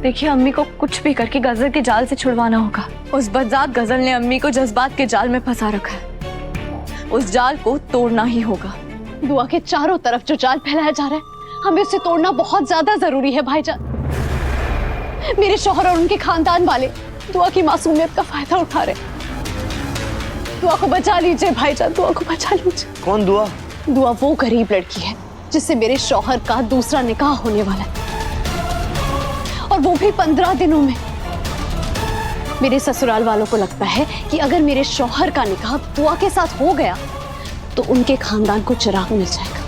देखिए, अम्मी को कुछ भी करके गजल के जाल से छुड़वाना होगा। उस बदजात गजल ने अम्मी को जज्बात के जाल में फंसा रखा है, उस जाल को तोड़ना ही होगा। दुआ के चारों तरफ जो जाल फैलाया जा रहा है, हमें उसे तोड़ना बहुत ज्यादा जरूरी है भाईजान। मेरे शौहर और उनके खानदान वाले दुआ की मासूमियत का फायदा उठा रहे। दुआ को बचा लीजिए भाईजान, दुआ को बचा लीजिए। कौन दुआ? दुआ वो गरीब लड़की है जिससे मेरे शौहर का दूसरा निकाह होने वाला है, और वो भी 15 दिनों में। मेरे ससुराल वालों को लगता है कि अगर मेरे शौहर का निकाह दुआ के साथ हो गया तो उनके खानदान को चिराग मिल जाएगा।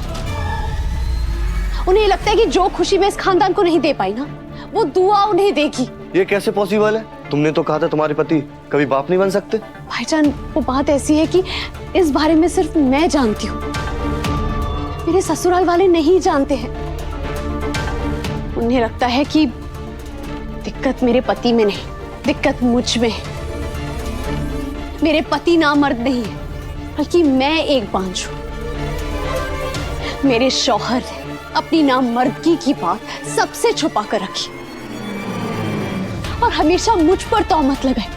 उन्हें लगता है कि जो खुशी मैं इस खानदान को नहीं दे पाई ना, वो दुआ उन्हें देगी। ये कैसे पॉसिबल है? तुमने तो कहा था तुम्हारे पति कभी बाप नहीं बन सकते। भाईजान, वो बात ऐसी है कि इस बारे में सिर्फ मैं जानती हूँ, मेरे ससुराल वाले नहीं जानते हैं। उन्हें लगता है कि दिक्कत मेरे पति में नहीं, दिक्कत मुझ में है। मेरे पति नामर्द नहीं है, बल्कि मैं एक बांझ हूं। मेरे शौहर ने अपनी नामर्दगी की बात सबसे छुपा कर रखी और हमेशा मुझ पर तोहमत लगाई,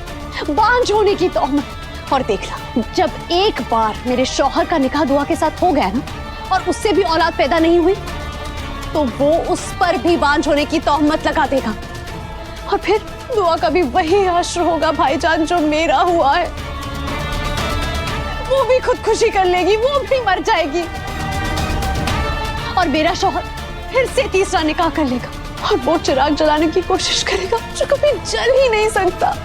बांझ होने की तोहमत। और देखना, जब एक बार मेरे शौहर का निकाह दुआ के साथ हो गया ना और उससे भी औलाद पैदा नहीं हुई, तो वो उस पर भी बांझ होने की तोहमत लगा देगा और फिर दुआ का भी वही हश्र होगा भाईजान जो मेरा हुआ है। वो भी खुदकुशी कर लेगी, वो भी मर जाएगी और मेरा शौहर फिर से तीसरा निकाह कर लेगा और वो चिराग जलाने की कोशिश करेगा जो कभी जल ही नहीं सकता।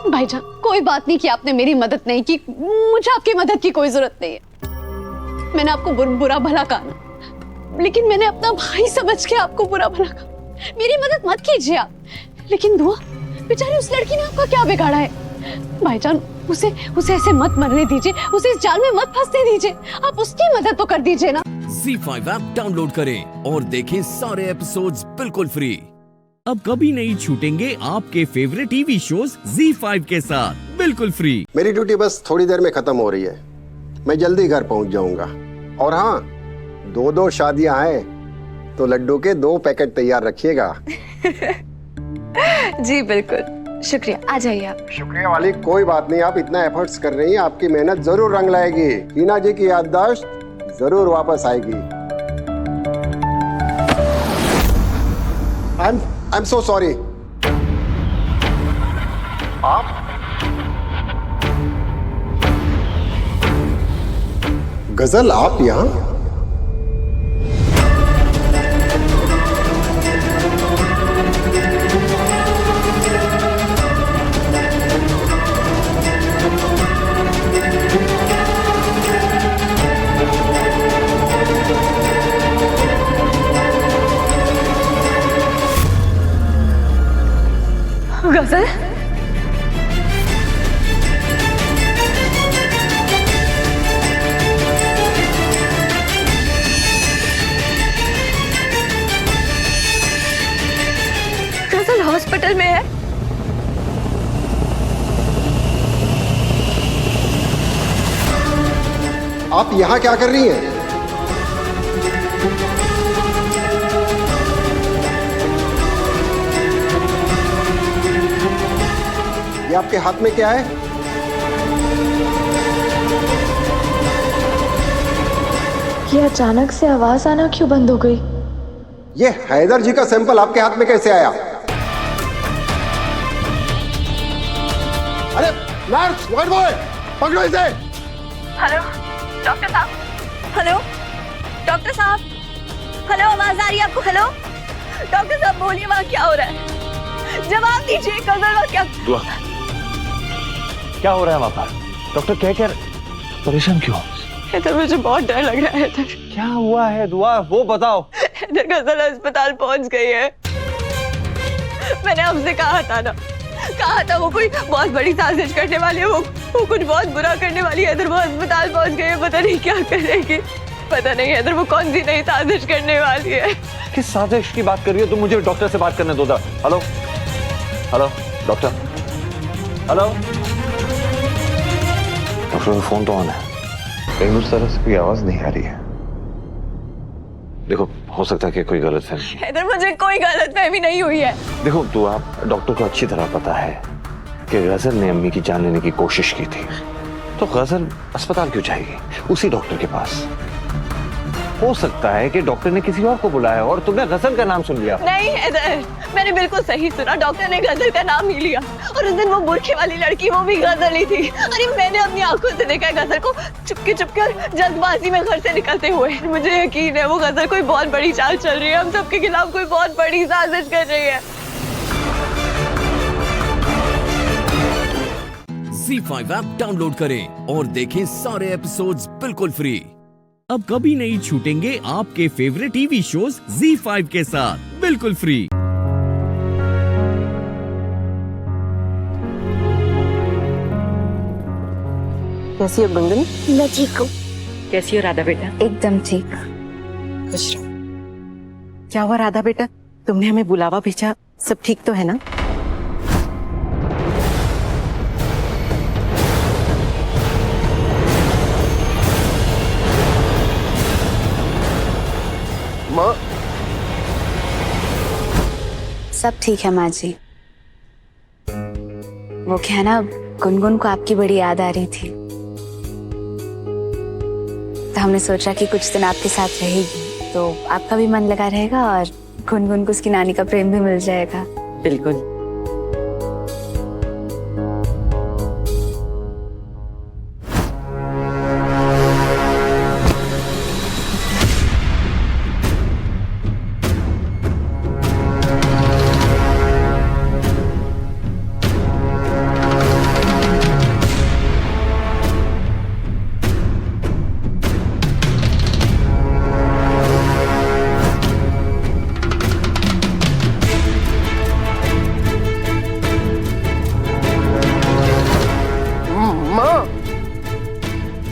भाईजान, कोई बात नहीं कि आपने मेरी मदद नहीं की, मुझे आपकी मदद की कोई जरूरत नहीं है। मैंने आपको बुरा भला कहा ना, लेकिन मैंने अपना भाई समझ के आपको बुरा भला कहा। मेरी मदद मत कीजिए आप, लेकिन दुआ, बेचारी उस लड़की ने आपका क्या बिगाड़ा है? भाईजान, उसे ऐसे मत मरने दीजिए, उसे इस जाल में मत फंसने दीजिए, आप उसकी मदद तो कर दीजिए ना। ZEE5 ऐप डाउनलोड करें और देखें सारे एपिसोड्स बिल्कुल फ्री। अब कभी नहीं छूटेंगे आपके फेवरेट टीवी शोज ZEE5 के साथ बिल्कुल फ्री। मेरी ड्यूटी बस थोड़ी देर में खत्म हो रही है, मैं जल्दी घर पहुंच जाऊंगा। और हाँ, 2 शादियां हैं तो लड्डू के 2 पैकेट तैयार रखिएगा। जी बिल्कुल, शुक्रिया। आ जाइए आप। शुक्रिया वाली कोई बात नहीं, आप इतना एफर्ट्स कर रही हैं, आपकी मेहनत जरूर रंग लाएगी। हीना जी की याददाश्त जरूर वापस आएगी। I am so sorry. आप गजल, आप यहाँ? गजल, गजल हॉस्पिटल में है। आप यहाँ क्या कर रही हैं? ये आपके हाथ में क्या है? ये अचानक से आवाज आना क्यों बंद हो गई? ये हैदर जी का सैंपल आपके हाथ में कैसे आया? अरे नर्स, वाइट बॉय, पकड़ो इसे। हेलो डॉक्टर साहब, हेलो डॉक्टर साहब, हेलो आवाज आ रही है आपको? हेलो डॉक्टर साहब, बोलिए वहाँ क्या हो रहा है? जवाब दीजिए। गजल क्या दुआ, क्या हो रहा है वहाँ पर? डॉक्टर क्या परेशान क्यों? हैदर, मुझे बहुत डर लग रहा है। हैदर, क्या हुआ है दुआ, वो बताओ। हैदर, गजल अस्पताल पहुंच गई है। मैंने आपसे कहा था ना, कहा था वो कोई बहुत बड़ी साजिश करने वाली है, वो कुछ बहुत बुरा करने वाली है। हैदर, वो अस्पताल पहुंच गई है, पता नहीं क्या करेगी, पता नहीं हैदर वो कौन सी नई साजिश करने वाली है। किस साजिश की बात कर रही हो तुम? मुझे डॉक्टर से बात करने दो। Hello hello doctor, hello doctor का फोन तो ऑन है, लेकिन उस तरह से कोई आवाज नहीं आ रही है। देखो, हो सकता है कि कोई गलतफहमी। हैदर, मुझे कोई गलतफहमी नहीं हुई है। देखो तो आप डॉक्टर को अच्छी तरह पता है कि गजल ने अम्मी की जान लेने की कोशिश की थी, तो गजल अस्पताल क्यों जाएगी उसी डॉक्टर के पास? हो सकता है कि डॉक्टर ने किसी और को बुलाया और तुमने गजल का नाम सुन लिया। नहीं हैदर, मैंने बिल्कुल सही सुना, डॉक्टर ने गजल का नाम ही लिया। और उस दिन वो बुरखे वाली लड़की, वो भी गजल ही थी। अरे मैंने अपनी आंखों से देखा है गजल को चुपके और जल्दबाजी में घर से निकलते हुए। मुझे यकीन है वो गजल कोई बहुत बड़ी चाल चल रही है, हम सबके खिलाफ कोई बहुत बड़ी साजिश कर रही है। ZEE5 ऐप डाउनलोड करें और देखें सारे एपिसोड्स बिल्कुल फ्री। अब कभी नहीं छूटेंगे आपके फेवरेट टीवी शोज ZEE5 के साथ बिल्कुल फ्री। कैसी हो गुनगुन? मैं ठीक हूँ। कैसी हो राधा बेटा? एकदम ठीक। खुश रहो। क्या हुआ राधा बेटा, तुमने हमें बुलावा भेजा, सब ठीक तो है ना? माँ, सब ठीक है माँ जी। वो क्या है ना, गुनगुन को आपकी बड़ी याद आ रही थी, तो हमने सोचा कि कुछ दिन आपके साथ रहेगी तो आपका भी मन लगा रहेगा और गुनगुन को उसकी नानी का प्रेम भी मिल जाएगा। बिल्कुल।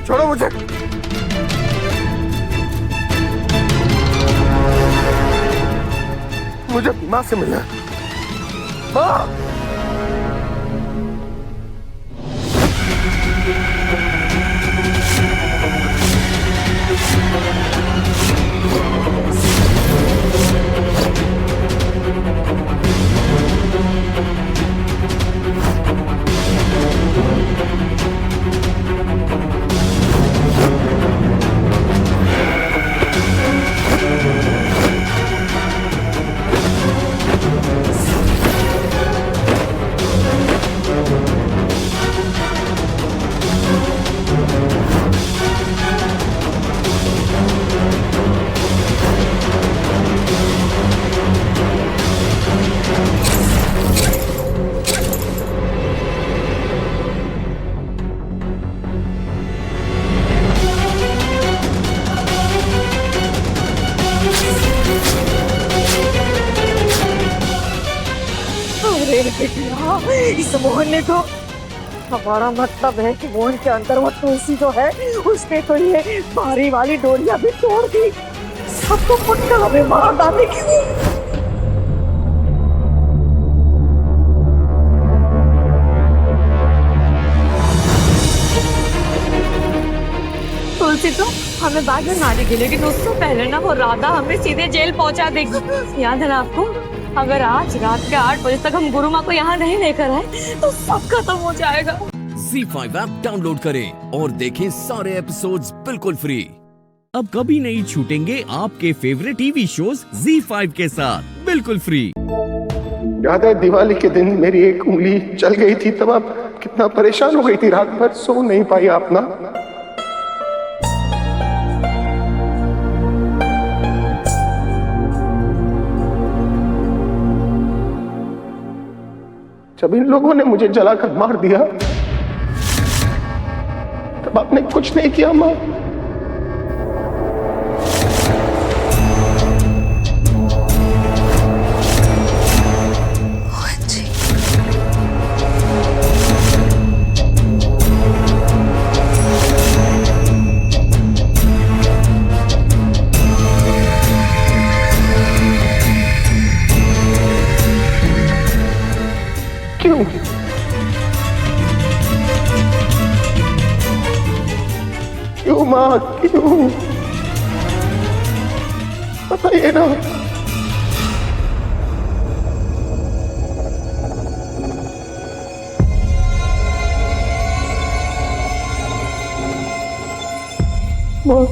छोड़ो मुझे। मुझे माँ से मिलना है। माँ, इस मोहन ने तो, हमारा मतलब है कि मोहन के अंदर वो तुलसी जो है उसने तो ये भारी वाली डोरियां भी तोड़ दी, सबको पक्का हमें मार डालने की। तुलसी तो हमें बाद में मारेगी, लेकिन उससे पहले ना वो राधा हमें सीधे जेल पहुंचा देगी। याद है ना आपको? अगर आज रात के 8 बजे तक हम गुरु माँ को यहाँ नहीं लेकर आए तो सब खत्म हो जाएगा। ZEE5 ऐप डाउनलोड करें और देखें सारे एपिसोड्स बिल्कुल फ्री। अब कभी नहीं छूटेंगे आपके फेवरेट टीवी शोज ZEE5 के साथ बिल्कुल फ्री। याद है दिवाली के दिन मेरी एक उंगली चल गई थी, तब आप कितना परेशान हो गई थी, रात भर सो नहीं पाई आप ना। जब इन लोगों ने मुझे जलाकर मार दिया तब आपने कुछ नहीं किया माँ। क्यों? क्यों माँ, क्यों? बताइए ना। माँ,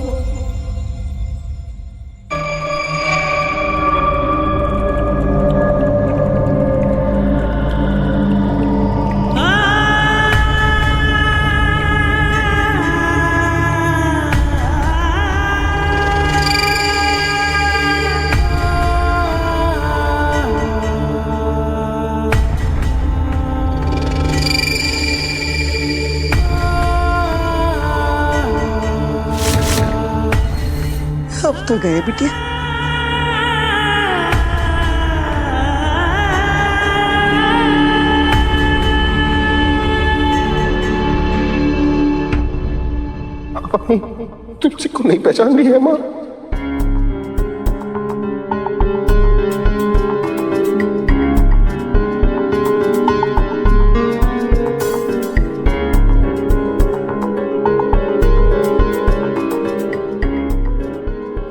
तो गए बिटिया। तुलसी को नहीं पहचान रही है माँ?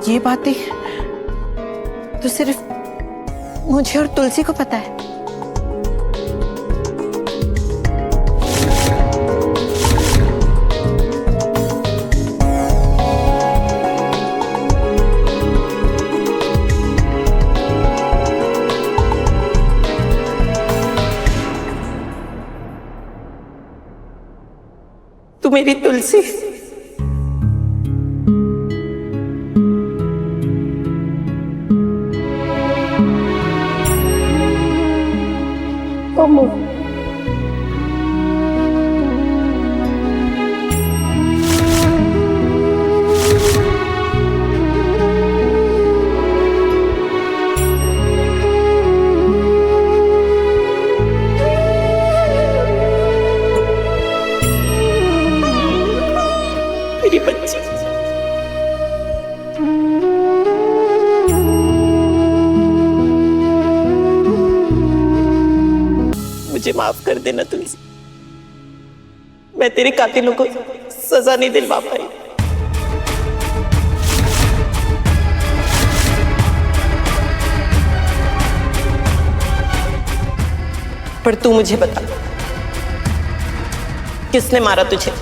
ये बातें तो सिर्फ मुझे और तुलसी को पता है। तू मेरी तुलसी, मेरी बच्ची। मुझे माफ कर देना तुलसी, मैं तेरे कातिलों को सजा नहीं दिलवा पाई। पर तू मुझे बता, किसने मारा तुझे?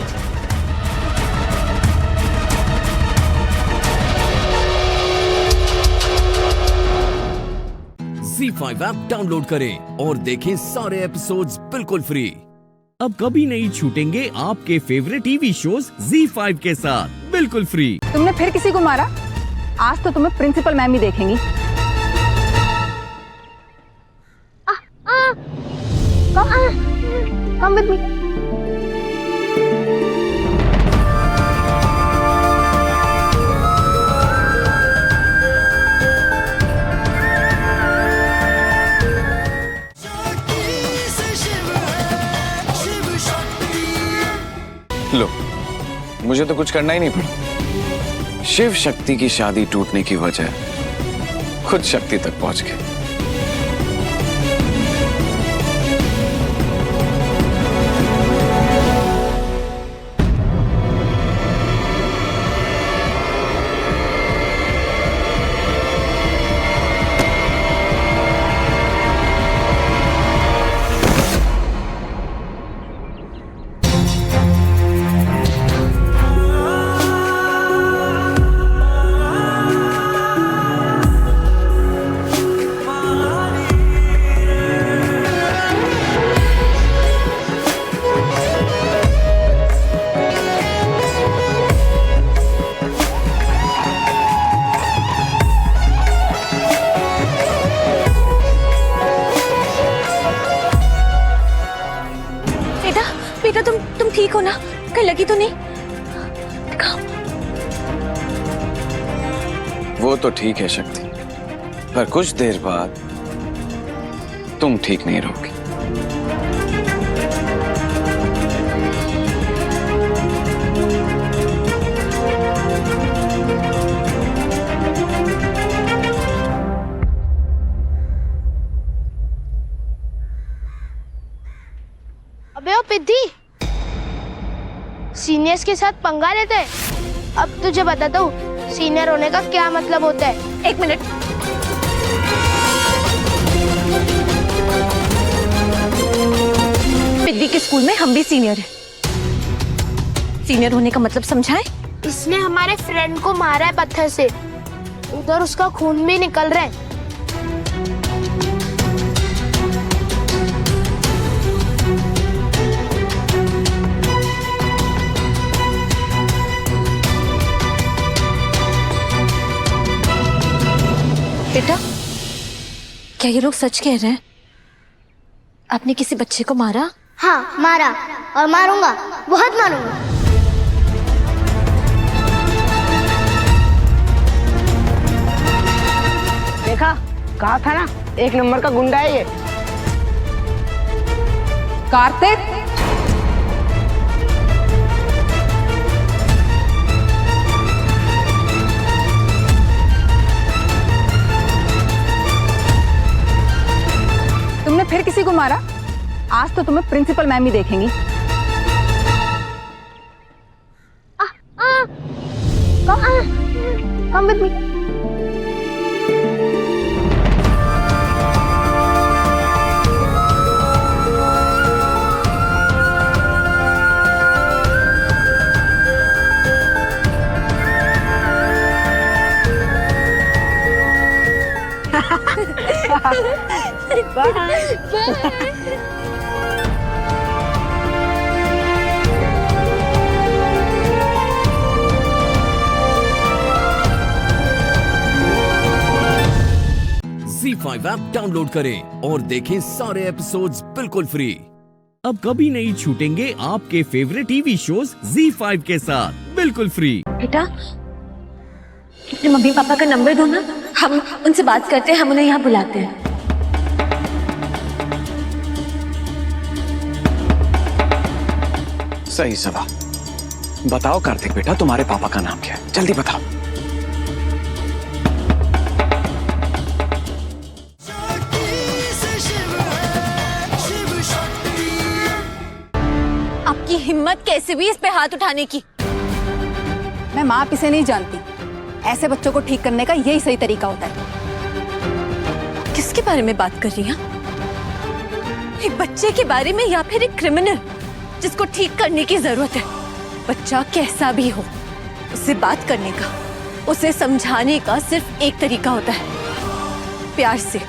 ZEE5 ऐप डाउनलोड करें और देखें सारे एपिसोड्स बिल्कुल फ्री। अब कभी नहीं छूटेंगे आपके फेवरेट टीवी शोज ZEE5 के साथ बिल्कुल फ्री। तुमने फिर किसी को मारा? आज तो तुम्हें प्रिंसिपल मैम ही देखेंगी। Come with me. लो, मुझे तो कुछ करना ही नहीं पड़ा। शिव शक्ति की शादी टूटने की वजह खुद शक्ति तक पहुंच गए। बेटा तुम ठीक हो ना? कहीं लगी तो नहीं? वो तो ठीक है शक्ति, पर कुछ देर बाद तुम ठीक नहीं रहोगी। अबे ओ पिद्दी, सीनियर्स के साथ पंगा लेते हैं। अब तुझे बताता हूँ सीनियर होने का क्या मतलब होता है। एक मिनट, पिद्दी के स्कूल में हम भी सीनियर हैं। सीनियर होने का मतलब समझाएं? इसने हमारे फ्रेंड को मारा है पत्थर से, उधर उसका खून भी निकल रहा है। बेटा, क्या ये लोग सच कह रहे हैं? आपने किसी बच्चे को मारा? हाँ मारा, और मारूंगा, बहुत मारूंगा। देखा, कहा था ना, एक नंबर का गुंडा है ये। कार्तिक, तुमने फिर किसी को मारा? आज तो तुम्हें प्रिंसिपल मैम ही देखेंगी। Come with me. ZEE5 app download करें और देखें सारे एपिसोड्स बिल्कुल फ्री। अब कभी नहीं छूटेंगे आपके फेवरेट टीवी शोज ZEE5 के साथ बिल्कुल फ्री। बेटा, अपने मम्मी पापा का नंबर दो ना, हम उनसे बात करते हैं, हम उन्हें यहाँ बुलाते हैं। सही सवा। बताओ कार्तिक बेटा, तुम्हारे पापा का नाम क्या है? जल्दी बताओ। आपकी हिम्मत कैसे भी इस पे हाथ उठाने की? मैं माँ इसे नहीं जानती। ऐसे बच्चों को ठीक करने का यही सही तरीका होता है। किसके बारे में बात कर रही हैं? एक बच्चे के बारे में या फिर एक क्रिमिनल जिसको ठीक करने की जरूरत है? बच्चा कैसा भी हो, उससे बात करने का, उसे समझाने का सिर्फ एक तरीका होता है, प्यार से।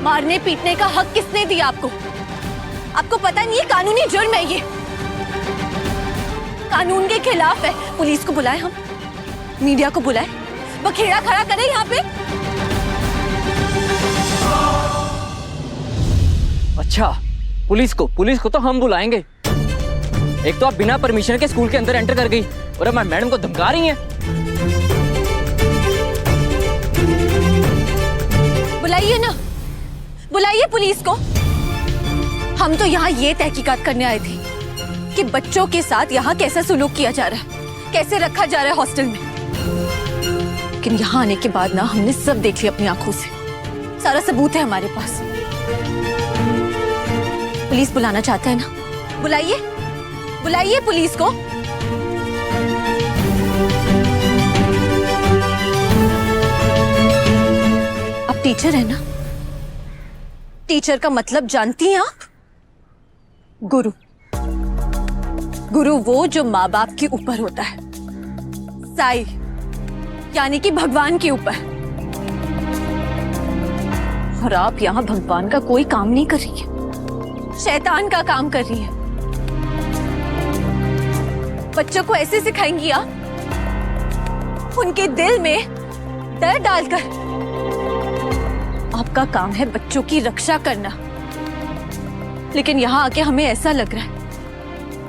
मारने पीटने का हक किसने दिया आपको? आपको पता नहीं है कानूनी जुर्म है ये, कानून के खिलाफ है। पुलिस को बुलाए, हम मीडिया को बुलाए, बखेड़ा खड़ा करें यहाँ पे। अच्छा, पुलिस को तो हम बुलाएंगे। एक तो आप बिना परमिशन के स्कूल के अंदर एंटर कर गई और अब मैडम को धमका रही हैं। बुलाइए ना, बुलाइए पुलिस को। हम तो यहाँ ये तहकीकात करने आए थे कि बच्चों के साथ यहाँ कैसा सुलूक किया जा रहा है, कैसे रखा जा रहा है हॉस्टल में। लेकिन यहाँ आने के बाद ना हमने सब देख लिया अपनी आंखों से, सारा सबूत है हमारे पास। पुलिस बुलाना चाहते हैं ना, बुलाइए, बुलाइए पुलिस को। आप टीचर है ना? टीचर का मतलब जानती हैं आप? गुरु। गुरु वो जो माँ बाप के ऊपर होता है, साई यानी कि भगवान के ऊपर। और आप यहाँ भगवान का कोई काम नहीं कर रही है, शैतान का काम कर रही है। बच्चों को ऐसे सिखाएंगी आप, उनके दिल में डर डालकर। आपका काम है बच्चों की रक्षा करना, लेकिन यहाँ आके हमें ऐसा लग रहा है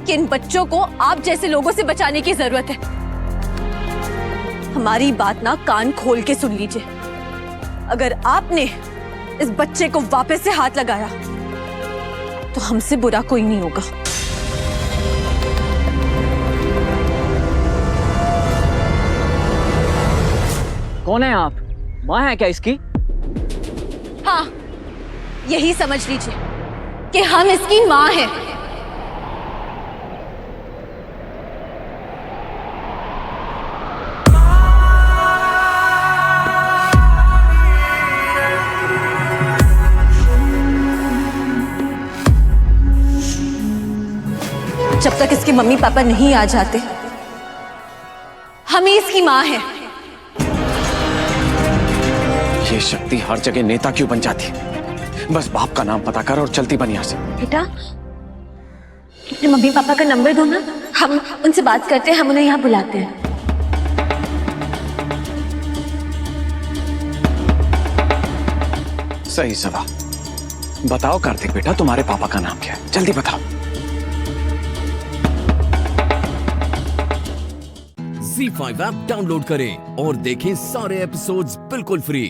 कि इन बच्चों को आप जैसे लोगों से बचाने की जरूरत है। हमारी बात ना कान खोल के सुन लीजिए। अगर आपने इस बच्चे को वापस से हाथ लगाया तो हमसे बुरा कोई नहीं होगा। कौन है आप? माँ है क्या इसकी? हाँ, यही समझ लीजिए कि हम इसकी माँ हैं। जब तक इसके मम्मी पापा नहीं आ जाते, हम ही इसकी माँ हैं। ये शक्ति हर जगह नेता क्यों बन जाती? बस बाप का नाम पता कर और चलती बन यहाँ से। बेटा, अपने मम्मी पापा का नंबर दो ना, हम उनसे बात करते हैं, हम उन्हें यहाँ बुलाते हैं। सही सवा। बताओ कार्तिक बेटा, तुम्हारे पापा का नाम क्या है? जल्दी बताओ। ZEE5 ऐप डाउनलोड करें और देखें सारे एपिसोड्स बिल्कुल फ्री।